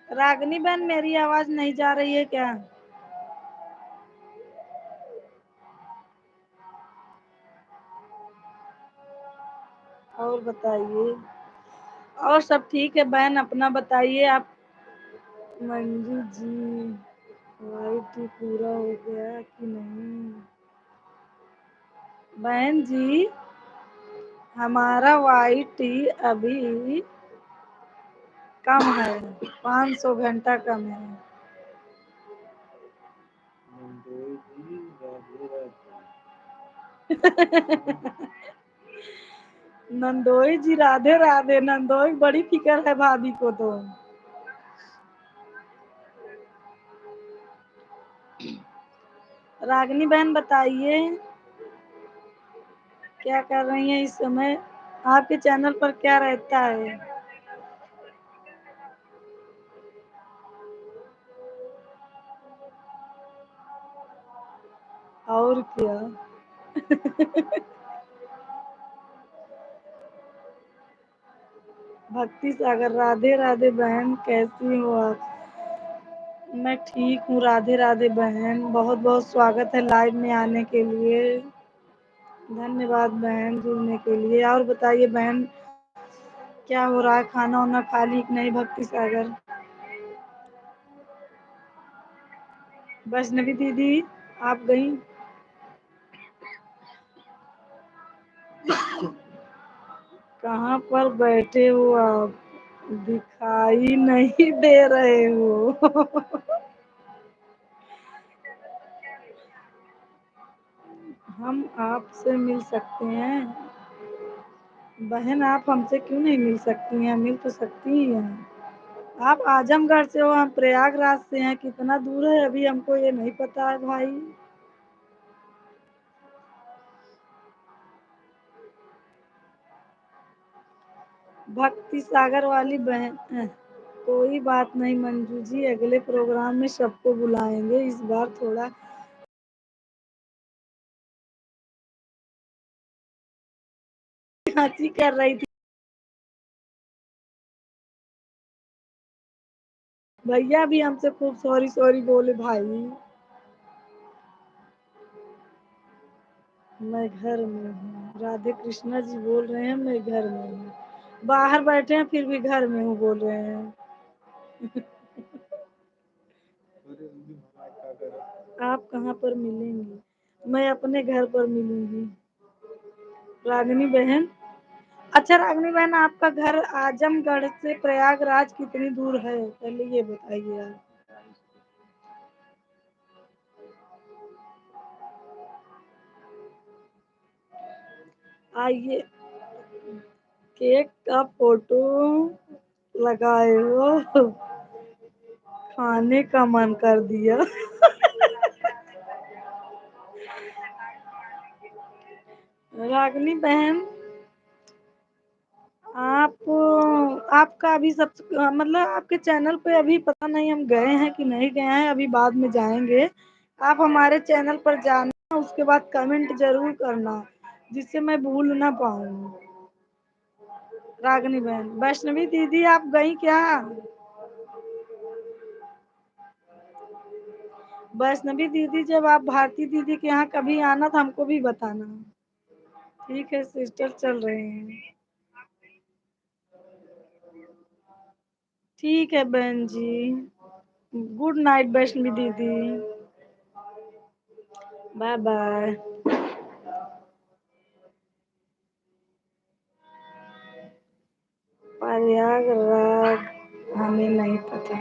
S2: रागनी बहन, मेरी आवाज नहीं जा रही है क्या? और बताइए। और सब ठीक है बहन, अपना बताइए आप। मंजू जी, वाइट पूरा हो गया कि नहीं? बहन जी, हमारा वाइट टी अभी कम है, 500 घंटा कम है।
S1: मंदोई जी राधे राधे।
S2: नंदोई जी राधे राधे। नंदोई बड़ी फिक्र है भाभी को तो। रागनी बहन बताइए, क्या कर रही हैं इस समय? आपके चैनल पर क्या रहता है? और क्या। भक्ति सागर, राधे राधे बहन, कैसी हो आप? मैं ठीक हूँ, राधे राधे बहन। बहुत बहुत स्वागत है लाइव में आने के लिए। धन्यवाद बहन जुड़ने के लिए। और बताइए बहन, क्या हो रहा है? खाना वाना खा ली कि नहीं भक्ति सागर? वैष्णवी दीदी, आप गई? कहाँ पर बैठे हो आप? दिखाई नहीं दे रहे हो। हम आपसे मिल सकते हैं? बहन, आप हमसे क्यों नहीं मिल सकती हैं? मिल तो सकती ही हैं। आप आजमगढ़ से हो, हम प्रयागराज से हैं। कितना दूर है अभी हमको ये नहीं पता है भाई। भक्ति सागर वाली बहन, कोई बात नहीं मंजू जी, अगले प्रोग्राम में सबको बुलाएंगे। इस बार थोड़ा हंसी कर रही थी। भैया भी हमसे खूब सॉरी सॉरी बोले भाई। मैं घर में हूँ, राधे कृष्णा जी बोल रहे हैं, मैं घर में हूँ। बाहर बैठे हैं फिर भी घर में हूँ बोल रहे हैं।
S1: अरे उनकी माँ क्या करे?
S2: आप कहाँ पर मिलेंगी? मैं अपने घर पर मिलूंगी। रागिनी बहन, अच्छा रागिनी बहन, आपका घर आजमगढ़ से प्रयागराज कितनी दूर है, पहले ये बताइए आप। आइए, केक का फोटो लगाए हो, खाने का मन कर दिया। रागिनी बहन, आप आपका अभी सब मतलब आपके चैनल पे अभी पता नहीं हम गए हैं कि नहीं गए हैं, अभी बाद में जाएंगे। आप हमारे चैनल पर जाना, उसके बाद कमेंट जरूर करना, जिससे मैं भूल ना पाऊँ। रागिनी बहन, वैष्णवी दीदी आप गई क्या? वैष्णवी दीदी, जब आप भारती दीदी के यहाँ कभी आना तो हमको भी बताना। ठीक है सिस्टर, चल रहे हैं। ठीक है बहन जी। गुड नाइट वैष्णवी दीदी। Bye bye. प्रयागराज हमें नहीं पता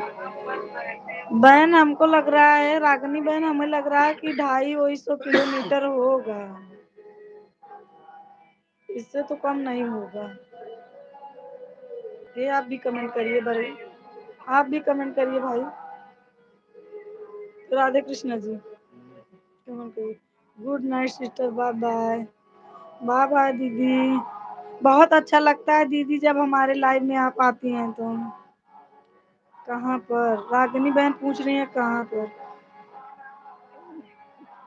S2: बहन, हमको लग रहा है रागनी बहन, हमें लग रहा है कि 250-250 किलोमीटर होगा। इससे तो कम नहीं होगा। ये आप भी कमेंट करिए भाई, आप भी कमेंट करिए भाई। राधे कृष्णा जी, कमेंट करिए। Good night sister, bye bye. Bye bye दीदी। बहुत अच्छा लगता है दीदी जब हमारे लाइव में आप आती हैं तो। कहाँ पर? रागिनी बहन पूछ रही है कहाँ पर।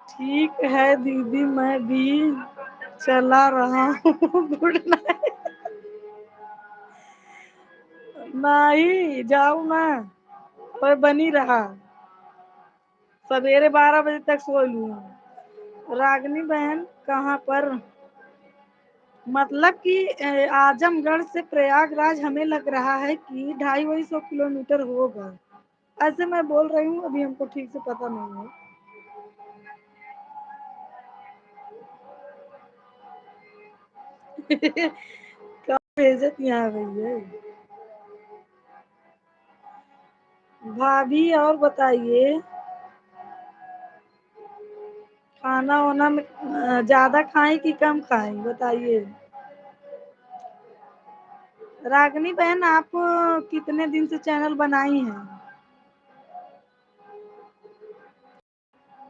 S2: ठीक है दीदी, मैं भी चला रहा हूँ। Good night. नहीं जाऊँ ना, पर बनी रहा, सवेरे 12 बजे तक सो लूँ। रागिनी बहन कहाँ पर? मतलब कि आजमगढ़ से प्रयागराज हमें लग रहा है कि 250 किलोमीटर होगा। ऐसे मैं बोल रही हूँ, अभी हमको ठीक से पता नहीं है। कब भेजत यहाँ भैया। भाभी और बताइए, खाना वाना में ज्यादा खाएं कि कम खाएं, बताइए। रागिनी बहन आप कितने दिन से चैनल बनाई हैं?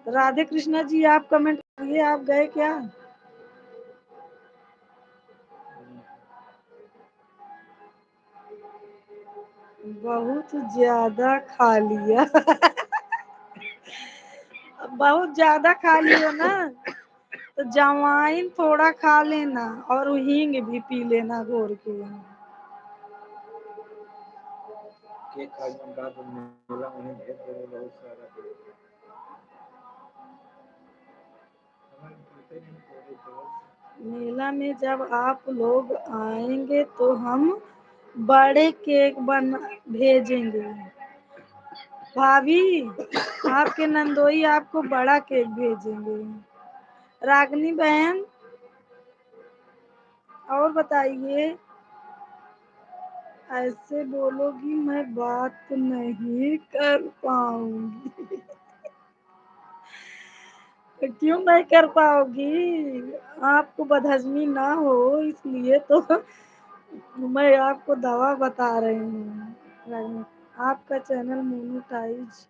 S2: राधे कृष्णा जी, आप कमेंट करिए, आप गए क्या? बहुत ज्यादा खा लिया। बहुत ज्यादा खा लियो ना, तो जवाइन थोड़ा खा लेना और हींग भी पी लेना घोर के।
S1: केक खाने का तो मेरा उन्हें भेज दे बहुत सारा। हमारे पता ही नहीं थोड़े तो
S2: मेला में जब आप लोग आएंगे तो हम बड़े केक बन भेजेंगे। भाभी, आपके नंदोई आपको बड़ा केक भेजेंगे। रागनी बहन और बताइए, ऐसे बोलोगी मैं बात नहीं कर पाऊंगी। तो क्यों नहीं कर पाओगी? आपको बदहजमी ना हो इसलिए तो मैं आपको दवा बता रही हूँ। रागनी, आपका चैनल मोनेटाइज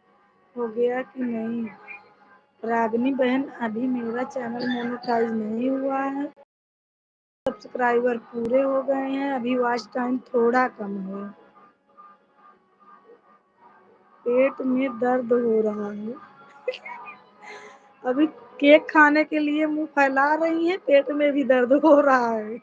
S2: हो गया कि नहीं? रागनी बहन, अभी मेरा चैनल मोनेटाइज नहीं हुआ है। सब्सक्राइबर पूरे हो गए हैं, अभी वॉच टाइम थोड़ा कम है। पेट में दर्द हो रहा है। अभी केक खाने के लिए मुंह फैला रही हैं, पेट में भी दर्द हो रहा है।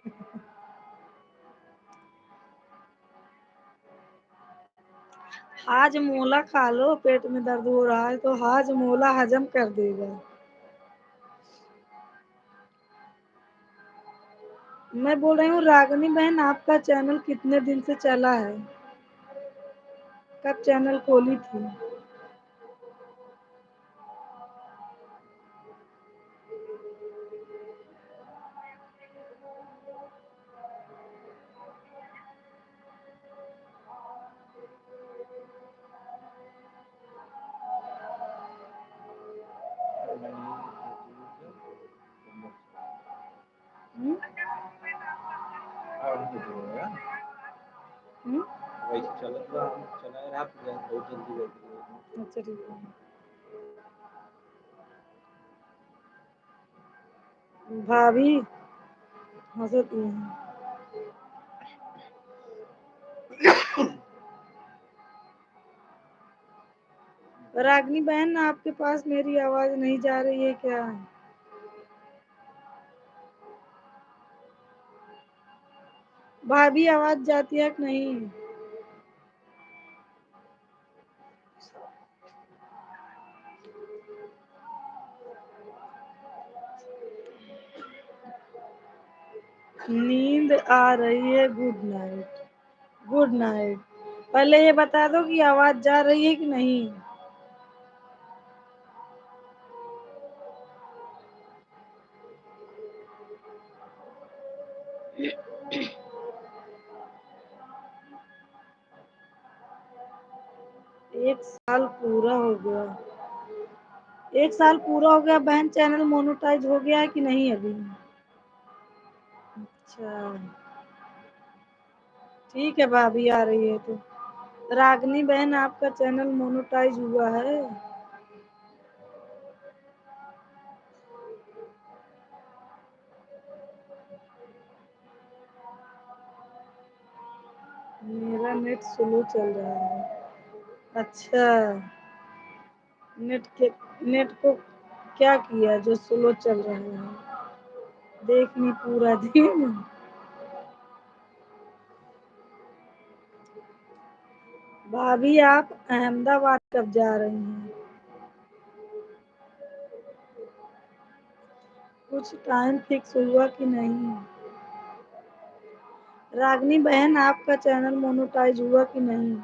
S2: हाजमोला खा लो, पेट में दर्द हो रहा है तो हाजमोला हजम कर देगा। मैं बोल रही हूँ रागनी बहन, आपका चैनल कितने दिन से चला है? कब चैनल खोली थी? हम्म?
S1: और नहीं होगा।
S2: हम्म?
S1: वैसे चलत बा, हम चलाए रहा बहुत जल्दी बैठ
S2: अच्छा ठीक है। भाभी हंसती हैं। रागनी बहन, आपके पास मेरी आवाज नहीं जा रही है क्या? भाभी आवाज जाती है कि नहीं? नींद आ रही है, गुड नाइट। Good night. पहले ये बता दो कि आवाज जा रही है कि नहीं। एक साल पूरा हो गया। एक साल पूरा हो गया बहन, चैनल मोनेटाइज हो गया है कि नहीं अभी? अच्छा ठीक है, भाभी आ रही है तो। रागनी बहन, आपका चैनल मोनेटाइज हुआ है? मेरा नेट स्लो चल रहा है। अच्छा, नेट के नेट को क्या किया जो स्लो चल रहा है? देखनी पूरा दिन। भाभी आप अहमदाबाद कब जा रही हैं? कुछ टाइम फिक्स हुआ कि नहीं? रागनी बहन आपका चैनल मोनेटाइज हुआ कि नहीं?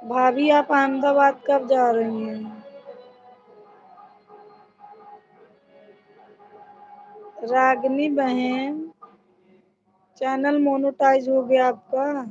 S2: भाभी आप अहमदाबाद कब जा रही हैं? रागनी बहन चैनल मोनेटाइज हो गया आपका?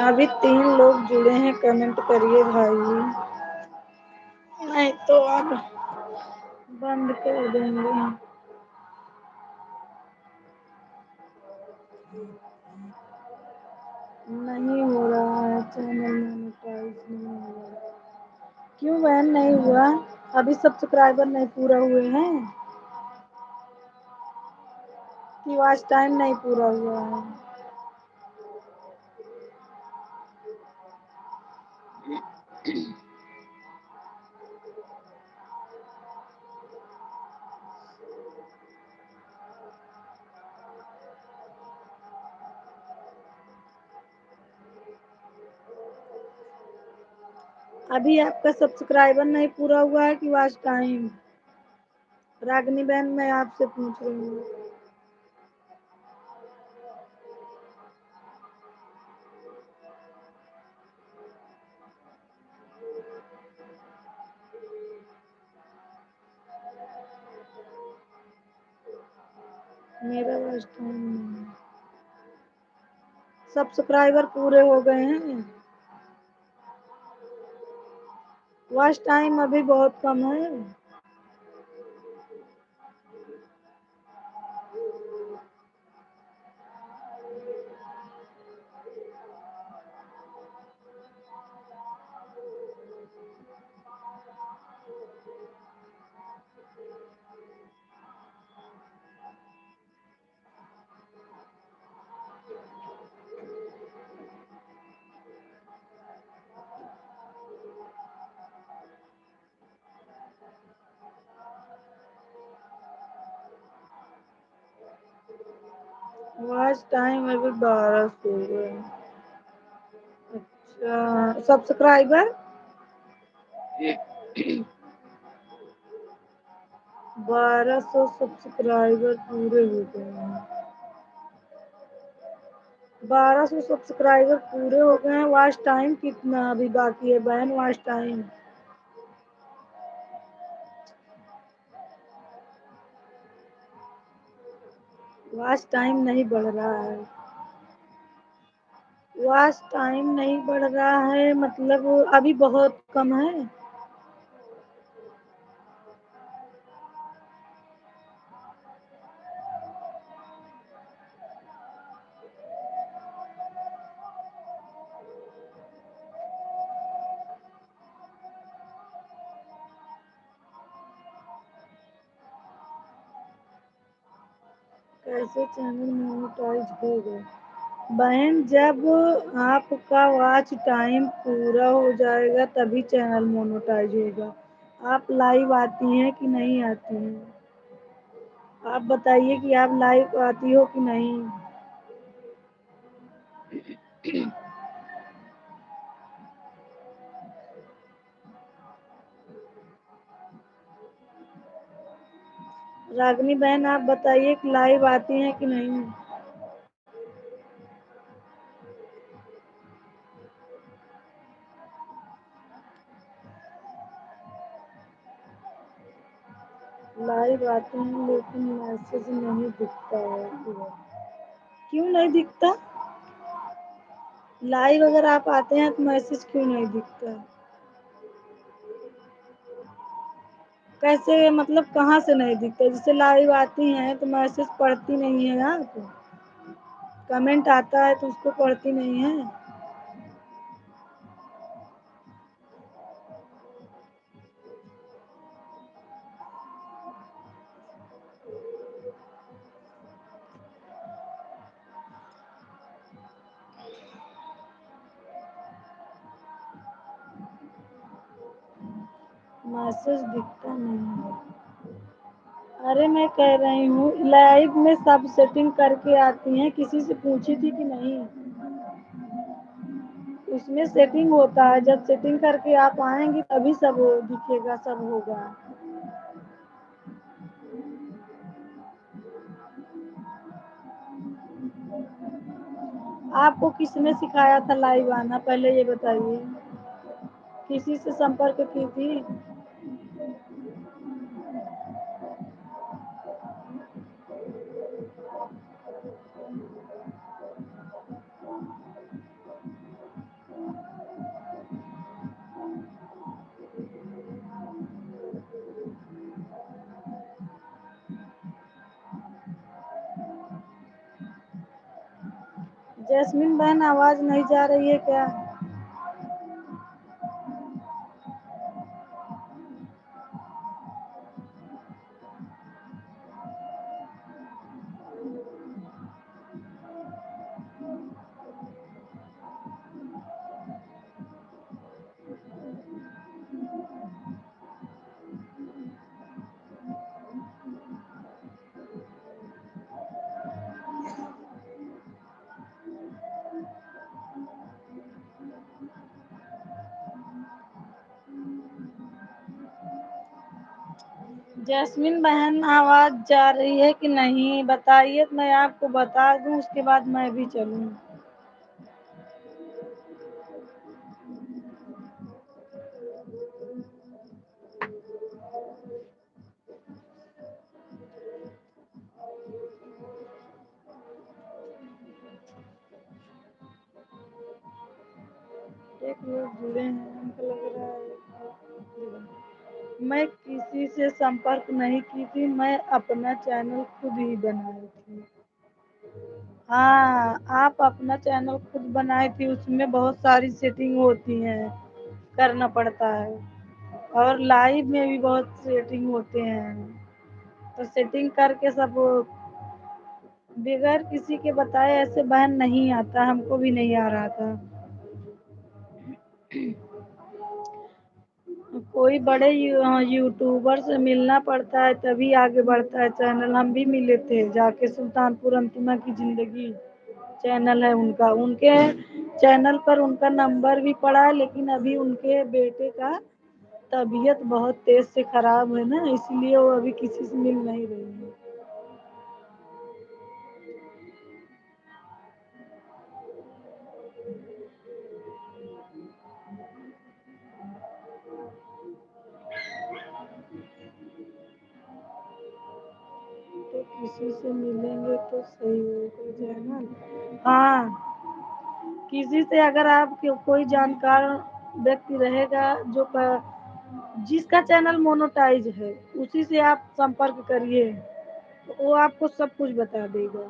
S2: अभी 3 लोग जुड़े हैं, कमेंट करिए भाई, नहीं तो अब बंद कर देंगे। नहीं हो रहा है चैनल मोनेटाइज, नहीं हो रहा। क्यों बहन नहीं हुआ? अभी सब्सक्राइबर नहीं पूरा हुए हैं कि वॉच टाइम नहीं पूरा हुआ है? अभी आपका सब्सक्राइबर नहीं पूरा हुआ है कि वॉच टाइम? रागनी बहन मैं आपसे पूछ रही हूँ। मेरा वॉच टाइम नहीं, सब्सक्राइबर पूरे हो गए हैं, वॉच टाइम अभी बहुत कम है। वॉच टाइम अभी 12 सौ है। अच्छा, सब्सक्राइबर 1200 सब्सक्राइबर पूरे हो गए हैं। 1200 सब्सक्राइबर पूरे हो गए हैं। वॉच टाइम कितना अभी बाकी है बहन? वॉच टाइम, वॉच टाइम नहीं बढ़ रहा है, वॉच टाइम नहीं बढ़ रहा है, मतलब अभी बहुत कम है। कैसे चैनल मोनेटाइज होगा? बहन, जब आपका वॉच टाइम पूरा हो जाएगा तभी चैनल मोनेटाइज होगा। आप लाइव आती हैं कि नहीं आती हैं? आप बताइए कि आप लाइव आती हो कि नहीं? रागनी बहन, आप बताइए कि लाइव आती हैं कि नहीं? लाइव आते हैं लेकिन मैसेज नहीं दिखता है पूरा। क्यों नहीं दिखता? लाइव अगर आप आते हैं तो मैसेज क्यों नहीं दिखता? कैसे, मतलब कहाँ से नहीं दिखता? जैसे लाइव आती हैं तो मैसेज पढ़ती नहीं है आप? कमेंट आता है तो उसको पढ़ती नहीं है? मैसेज दिखता नहीं है। अरे मैं कह रही हूँ लाइव में सब सेटिंग करके आती हैं, किसी से पूछी थी कि नहीं? उसमें सेटिंग होता है, जब सेटिंग करके आप आएंगी तभी सब दिखेगा, सब होगा। आपको किसने सिखाया था लाइव आना, पहले ये बताइए। किसी से संपर्क की थी? जैस्मिन बहन, आवाज नहीं जा रही है क्या? जैस्मिन बहन, आवाज जा रही है कि नहीं बताइए तो मैं आपको बता दूं, उसके बाद मैं भी चलूं। एक लोग जुड़े हैं, हमको लग रहा है। मैं किसी से संपर्क नहीं की थी, मैं अपना चैनल खुद ही बनाई थी। हाँ, आप अपना चैनल खुद बनाई थी, उसमें बहुत सारी सेटिंग होती हैं, करना पड़ता है। और लाइव में भी बहुत सेटिंग होते हैं, तो सेटिंग करके सब बगैर किसी के बताए ऐसे बहन नहीं आता, हमको भी नहीं आ रहा था। कोई बड़े यूट्यूबर से मिलना पड़ता है तभी आगे बढ़ता है चैनल। हम भी मिले थे जाके, सुल्तानपुर अंतिमा की जिंदगी चैनल है उनका, उनके चैनल पर उनका नंबर भी पड़ा है, लेकिन अभी उनके बेटे का तबीयत बहुत तेज से खराब है ना, इसलिए वो अभी किसी से मिल नहीं रही है। तो किसी से मिलेंगे तो सही होगा चैनल। हाँ, किसी से अगर आप कोई जानकार व्यक्ति रहेगा जो जिसका चैनल मोनोटाइज है, उसी से आप संपर्क करिए, तो वो आपको सब कुछ बता देगा।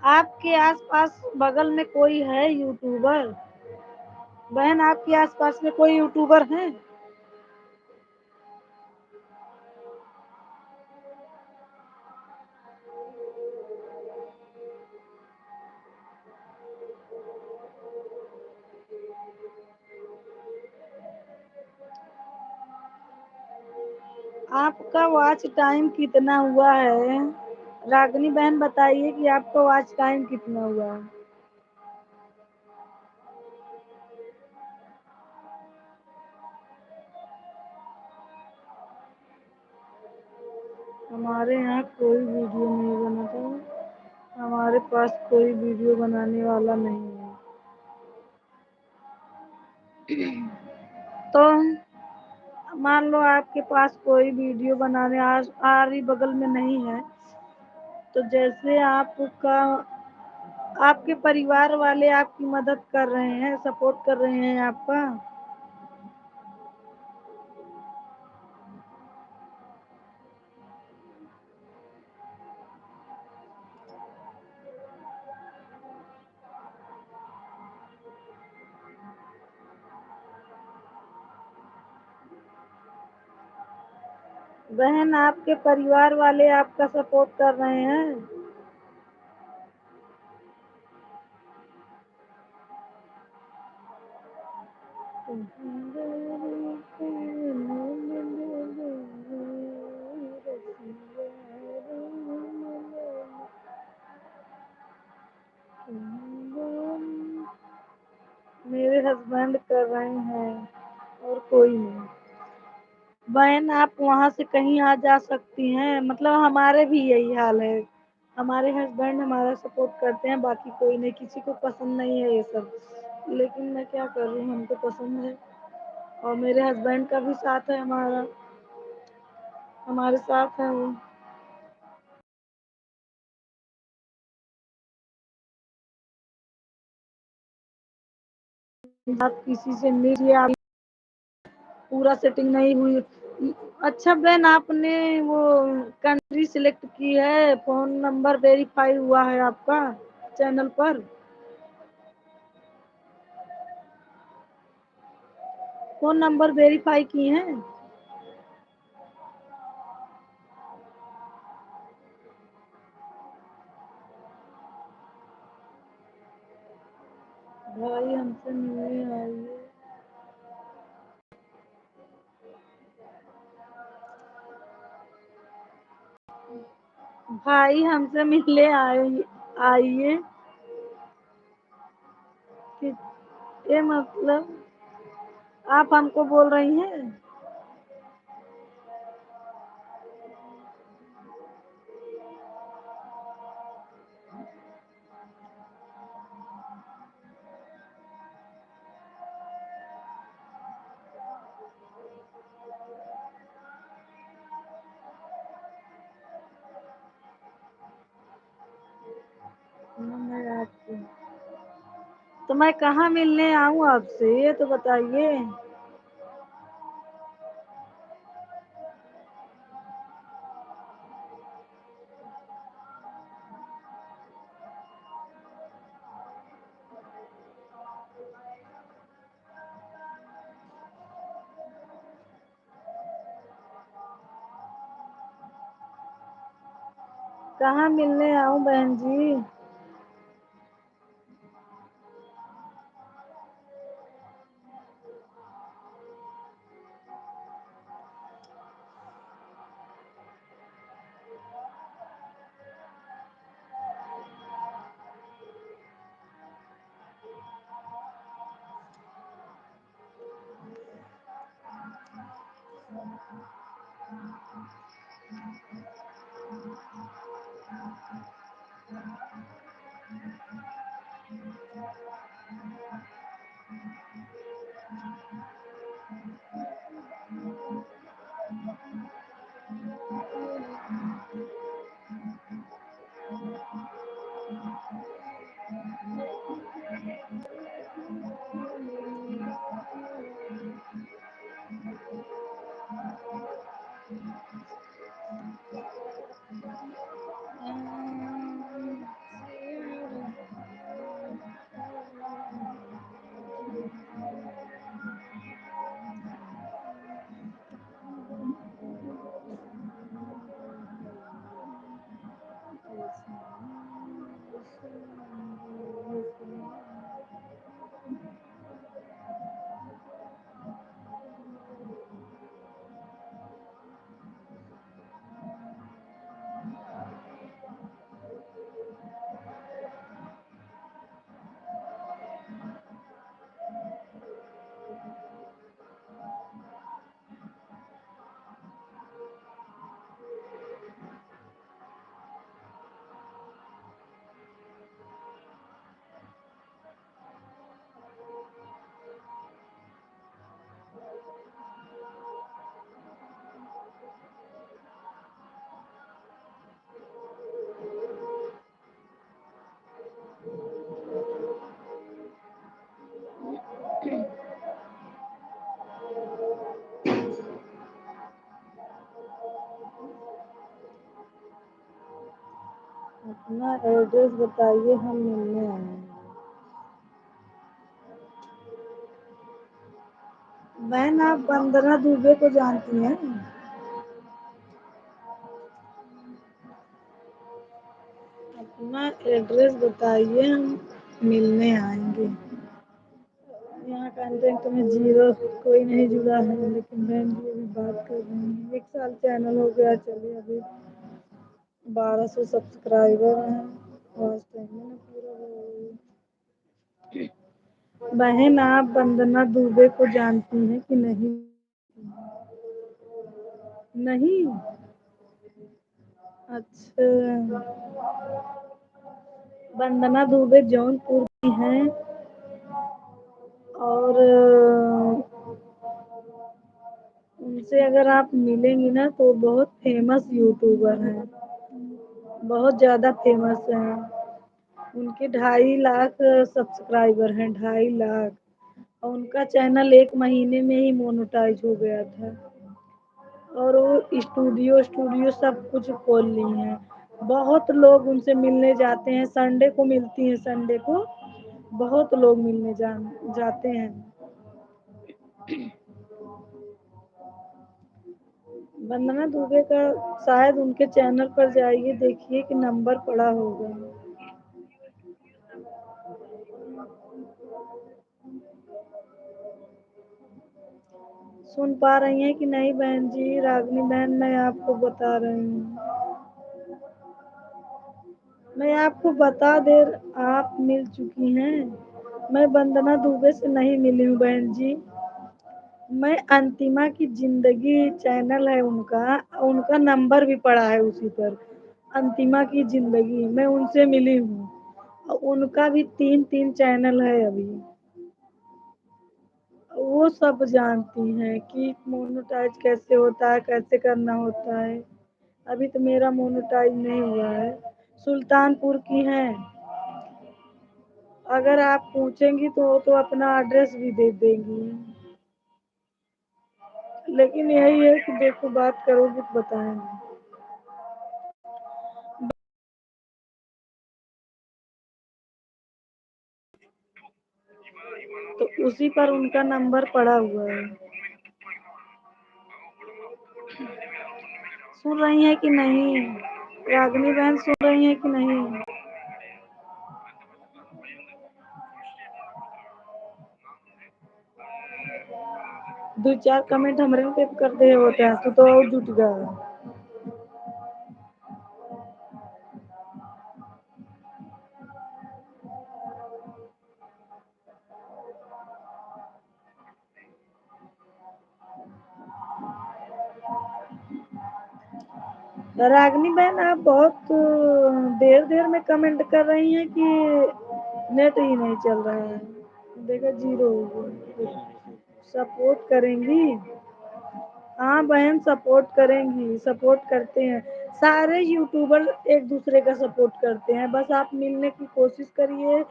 S2: आपके आसपास बगल में कोई है यूट्यूबर? बहन, आपके आसपास में कोई यूट्यूबर है? आपका वॉच टाइम कितना हुआ है? रागनी बहन बताइए कि आपका वॉच टाइम कितना हुआ है? हमारे यहाँ कोई वीडियो नहीं बनाता। हमारे पास कोई वीडियो बनाने वाला नहीं है। तो मान लो आपके पास कोई वीडियो बनाने आ रही बगल में नहीं है, तो जैसे आपका आपके परिवार वाले आपकी मदद कर रहे हैं, सपोर्ट कर रहे हैं आपका। बहन, आपके परिवार वाले आपका सपोर्ट कर रहे हैं? मेरे हस्बैंड कर रहे हैं और कोई नहीं। बहन, आप वहां से कहीं आ जा सकती हैं, मतलब हमारे भी यही हाल है। हमारे हस्बैंड हमारा सपोर्ट करते हैं, बाकी कोई नहीं। किसी को पसंद नहीं है ये सब, लेकिन मैं क्या करूँ, हमको पसंद है। और मेरे हस्बैंड का भी साथ है, हमारे साथ है वो। आप किसी से मिलिए, आप पूरा सेटिंग नहीं हुई। अच्छा बहन, आपने वो कंट्री सिलेक्ट की है? फोन नंबर वेरीफाई हुआ है आपका चैनल पर? फोन नंबर वेरीफाई किए हैं? भाई हमसे मिलने आइए। भाई हमसे मिलने आइए। कि- ये मतलब आप हमको बोल रही हैं? मैं आपको तो मैं कहाँ मिलने आऊँ आपसे, ये तो बताइए। कहाँ मिलने आऊँ बहन जी? अपना एड्रेस बताइए, हम मिलने आएंगे। बहन, आप वंदना दुबे को जानती हैं? अपना एड्रेस बताइए, हम मिलने आएंगे। यहाँ कंटेंट में जीरो, कोई नहीं जुड़ा है, लेकिन बहन जी अभी बात कर रही हैं। 1 साल चैनल हो गया, चलिए अभी 1200 सब्सक्राइबर हैं। वॉच टाइम में ना पूरा वो। बहन, आप वंदना दुबे को जानती हैं कि नहीं? नहीं? अच्छा। वंदना दुबे जौनपुर की हैं और उनसे अगर आप मिलेंगी ना तो बहुत फेमस यूट्यूबर हैं, बहुत ज़्यादा फेमस हैं। उनके 2.5 लाख सब्सक्राइबर हैं, 2.5 लाख। और उनका चैनल 1 महीने में ही मोनेटाइज हो गया था। और वो स्टूडियो स्टूडियो सब कुछ खोल ली हैं। बहुत लोग उनसे मिलने जाते हैं, संडे को मिलती हैं, संडे को बहुत लोग मिलने जाते हैं। वंदना दुबे का शायद उनके चैनल पर जाइए, देखिए कि नंबर पड़ा होगा। सुन पा रही हैं कि नहीं बहन जी? रागनी बहन, मैं आपको बता रही हूँ, मैं आपको बता दे, आप मिल चुकी हैं। मैं वंदना दुबे से नहीं मिली हूँ बहन जी। मैं अंतिमा की जिंदगी चैनल है उनका, उनका नंबर भी पड़ा है उसी पर, अंतिमा की जिंदगी, मैं उनसे मिली हूँ। और उनका भी 3 3 चैनल है अभी। वो सब जानती हैं कि मोनेटाइज कैसे होता है, कैसे करना होता है। अभी तो मेरा मोनेटाइज नहीं हुआ है। सुल्तानपुर की हैं। अगर आप पूछेंगी तो वो तो अपना एड्रेस भी दे देंगी। लेकिन यही है कि देखो, बात करोगी तो बताएंगे। तो उसी पर उनका नंबर पड़ा हुआ है। सुन रही हैं कि नहीं? रागनी बहन, सुन रही हैं कि नहीं? 2 4 कमेंट हमरे पे कर दे होते हैं, तो और जुट गया। रागनी बहन, आप बहुत देर देर में कमेंट कर रही हैं कि नेट ही नहीं चल रहा है? देखो जीरो हो गया। सपोर्ट करेंगी? हाँ बहन, सपोर्ट करेंगी, सपोर्ट करते हैं। सारे यूट्यूबर एक दूसरे का सपोर्ट करते हैं, बस आप मिलने की कोशिश करिए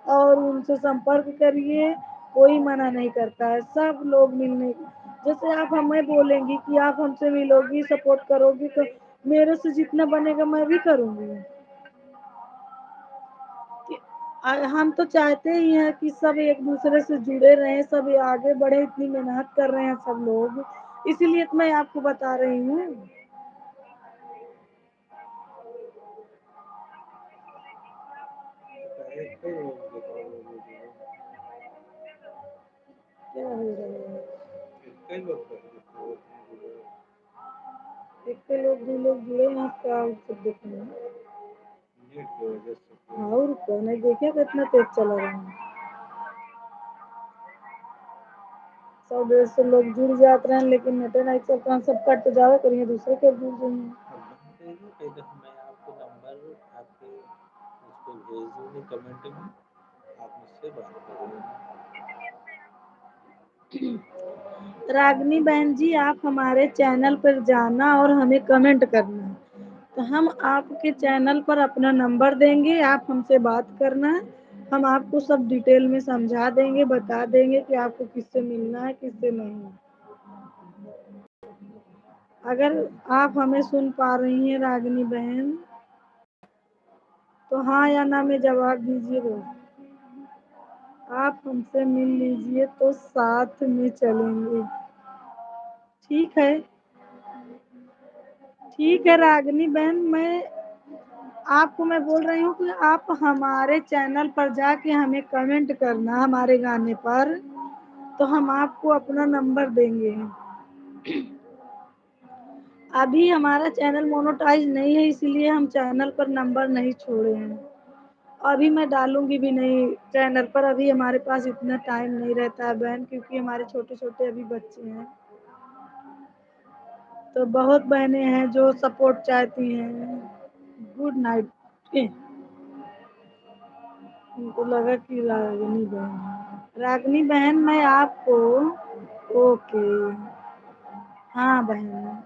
S2: और उनसे संपर्क करिए। कोई मना नहीं करता है, सब लोग मिलने। जैसे आप हमें बोलेंगी कि आप हमसे मिलोगी, सपोर्ट करोगी, तो मेरे से जितना बनेगा मैं भी करूँगी। हम तो चाहते ही हैं कि सब एक दूसरे से जुड़े रहें, सब आगे बढ़े, इतनी मेहनत कर रहे हैं सब लोग, इसीलिए तो मैं आपको बता रही हूँ। क्या हो रहा है?
S1: कई लोग कर देते हैं,
S2: एक लोग 2 लोग जुड़े हैं, क्या सब देखना है?
S1: नेट की वजह से।
S2: और क्या, नहीं देखिए कितना तेज चला रहा है। 100 150 लोग जुड़ जाते हैं, लेकिन नेट नहीं चलता है, सब कट जावे करिए, दूसरे के जुड़ जाएंगे।
S1: कई दफा मैं आपको नंबर आपके उस पर भेज दूंगी कमेंट में, आप मुझसे बात करेंगे।
S2: रागनी बहन जी, आप हमारे चैनल पर जाना और हमें कमेंट करना। तो हम आपके चैनल पर अपना नंबर देंगे, आप हमसे बात करना। हम आपको सब डिटेल में समझा देंगे, बता देंगे कि आपको किससे मिलना है, किससे नहीं। अगर आप हमें सुन पा रही हैं रागिनी बहन, तो हाँ या ना में जवाब दीजिए बस। आप हमसे मिल लीजिए तो साथ में चलेंगे। ठीक है, ठीक है रागिनी बहन, मैं बोल रही हूँ कि आप हमारे चैनल पर जाके हमें कमेंट करना हमारे गाने पर, तो हम आपको अपना नंबर देंगे। अभी हमारा चैनल मोनेटाइज नहीं है, इसीलिए हम चैनल पर नंबर नहीं छोड़े हैं। अभी मैं डालूंगी भी नहीं चैनल पर, अभी हमारे पास इतना टाइम नहीं रहता है बहन, क्योंकि हमारे छोटे छोटे अभी बच्चे हैं। तो बहुत बहनें हैं जो सपोर्ट चाहती हैं। Good night. उनको लगा कि रागिनी बहन है। रागिनी बहन, मैं आपको ओके। हाँ बहन।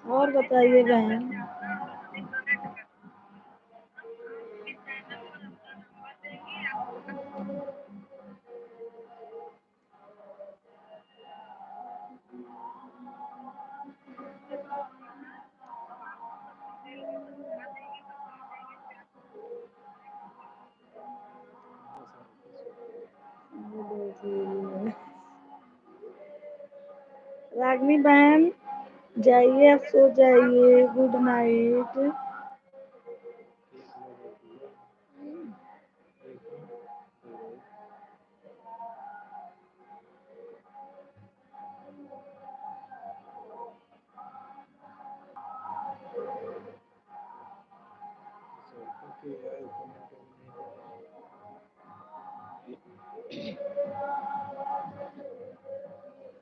S2: और बताइए बहन। रागिनी बहन, जाइए, आप सो जाइए। Good night.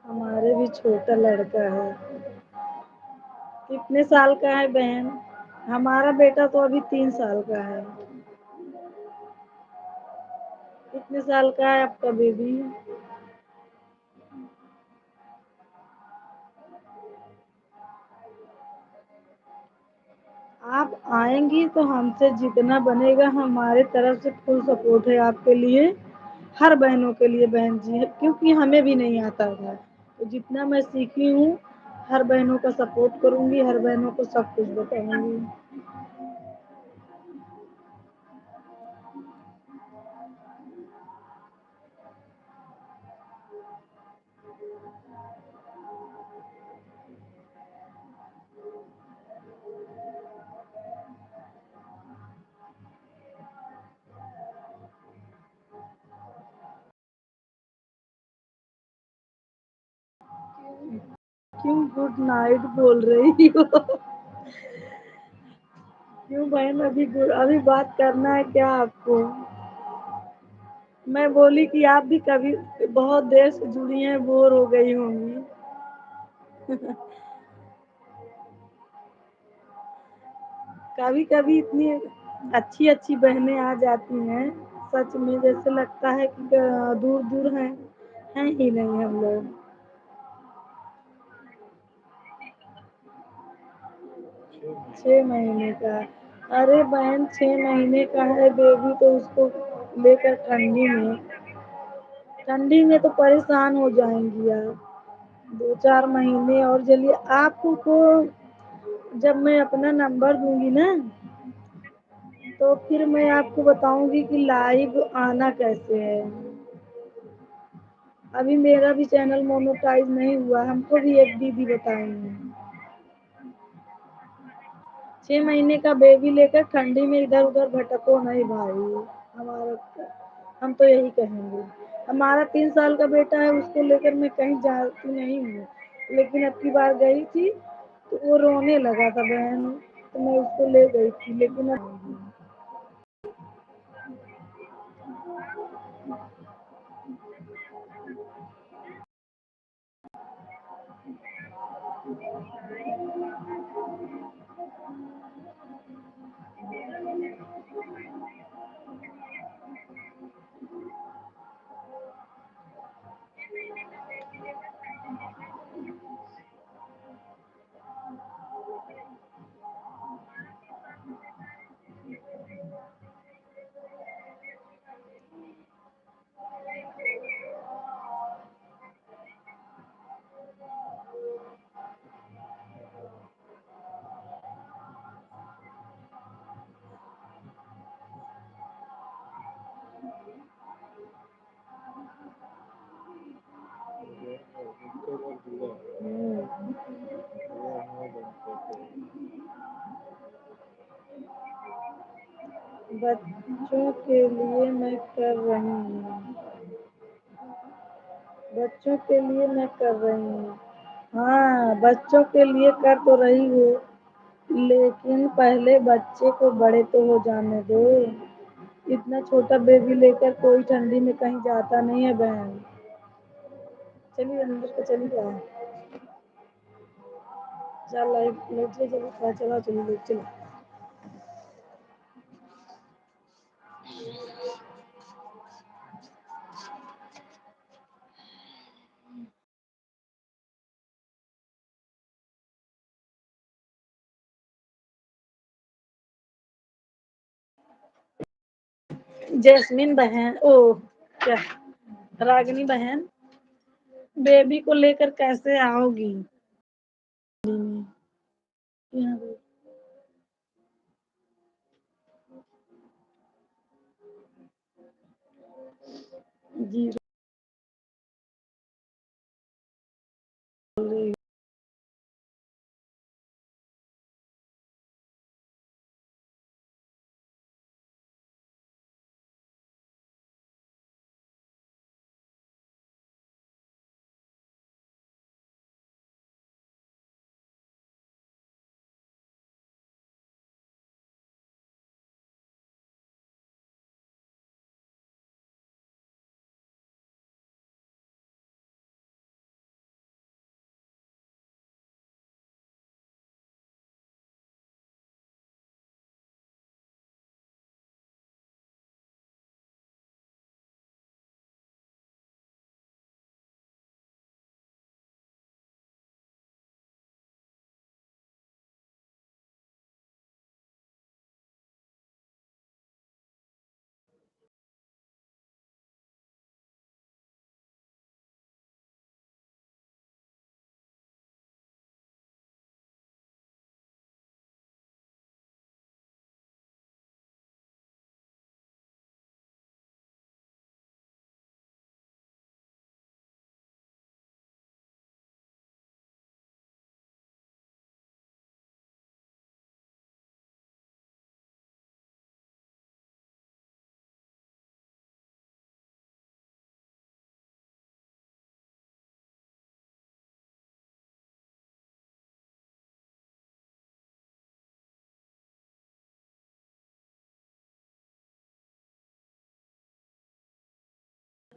S2: हमारे भी छोटा लड़का है। कितने साल का है बहन? हमारा बेटा तो अभी 3 साल का है। कितने साल का है आपका बेबी? आप आएंगी तो हमसे जितना बनेगा, हमारे तरफ से फुल सपोर्ट है आपके लिए, हर बहनों के लिए बहन जी, क्योंकि हमें भी नहीं आता था। तो जितना मैं सीखी हूँ, हर बहनों का सपोर्ट करूंगी, हर बहनों को सब कुछ बताऊंगी। क्यों गुड नाइट बोल रही हो? क्यों बहन, अभी बात करना है क्या आपको? मैं बोली कि आप भी कभी बहुत देर से जुड़ी हैं, बोर हो गई होंगी। कभी कभी इतनी अच्छी अच्छी बहनें आ जाती हैं, सच में जैसे लगता है कि दूर दूर हैं ही नहीं हम लोग। 6 महीने का? अरे बहन, 6 महीने का है बेबी, तो उसको लेकर ठंडी में तो परेशान हो जाएंगी आप। 2-4 महीने और चलिए, आपको जब मैं अपना नंबर दूंगी ना, तो फिर मैं आपको बताऊंगी कि लाइव आना कैसे है। अभी मेरा भी चैनल मोनेटाइज नहीं हुआ, हमको भी एक दीदी बताएंगे। 6 महीने का बेबी लेकर ठंडी में इधर उधर भटको नहीं भाई। हमारा हम तो यही कहेंगे। हमारा 3 साल का बेटा है, उसको लेकर मैं कहीं जाती नहीं हूँ, लेकिन अब की बार गई थी तो वो रोने लगा था बहन, तो मैं उसको ले गई थी, लेकिन अब बच्चों के लिए मैं कर रही हूँ। बच्चों के लिए मैं कर रही हूँ। हाँ, बच्चों के लिए कर तो रही हूँ, लेकिन पहले बच्चे को बड़े तो हो जाने दो। इतना छोटा बेबी लेकर कोई ठंडी में कहीं जाता नहीं है बहन। चलिए अंदर को चलिए। चल लाइट लेटिए, चलो चलो चलिए चलो। जैस्मिन बहन, ओ क्या, रागिनी बहन, बेबी को लेकर कैसे आओगी? यहाँ पे। जी बोल रही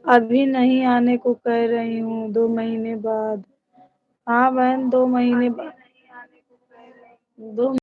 S2: अभी नहीं आने को कह रही हूँ, 2 महीने बाद। हाँ बहन, 2 महीने बाद। 2।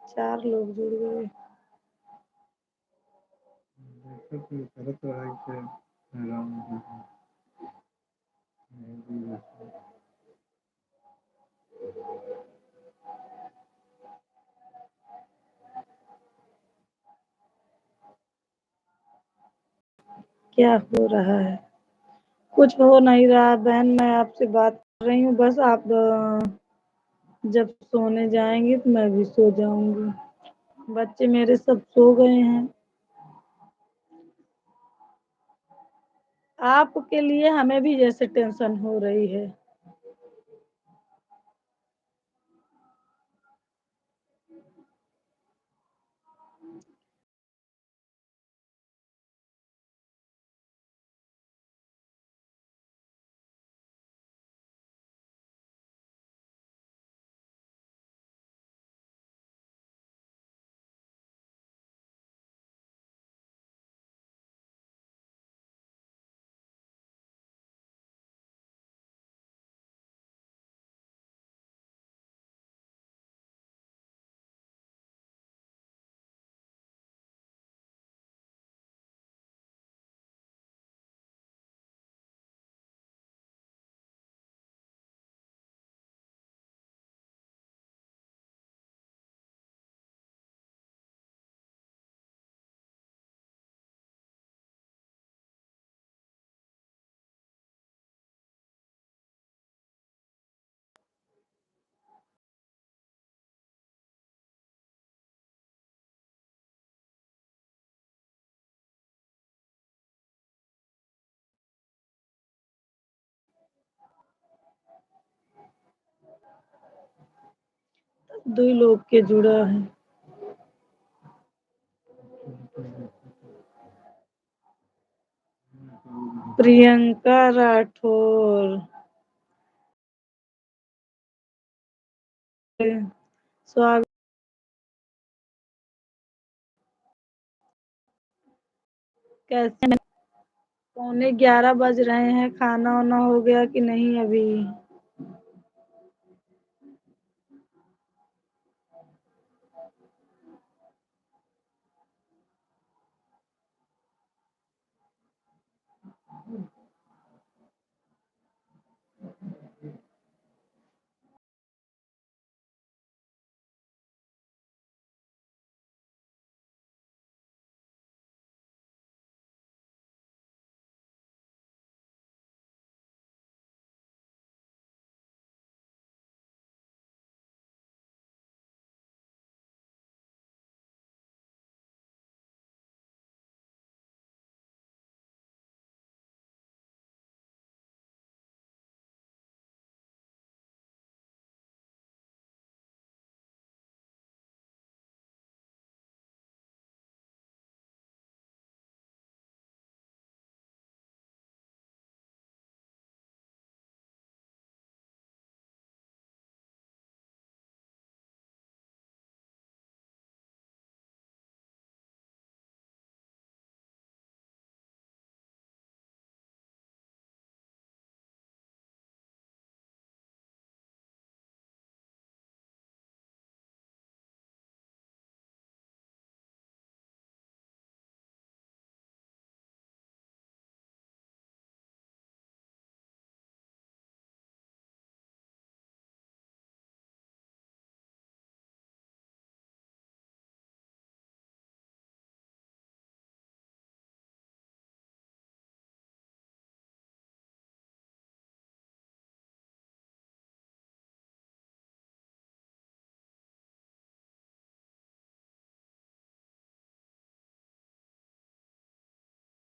S2: चार लोग जुड़ गए। क्या हो रहा है? कुछ हो नहीं रहा बहन, मैं आपसे बात कर रही हूँ बस। आप जब सोने जाएंगी तो मैं भी सो जाऊंगी। बच्चे मेरे सब सो गए हैं। आपके लिए हमें भी जैसे टेंशन हो रही है। दो ही लोग के जुड़ा है। प्रियंका राठौर। स्वागत। कैसे? 11:15 बज रहे हैं, खाना वाना हो गया कि नहीं अभी?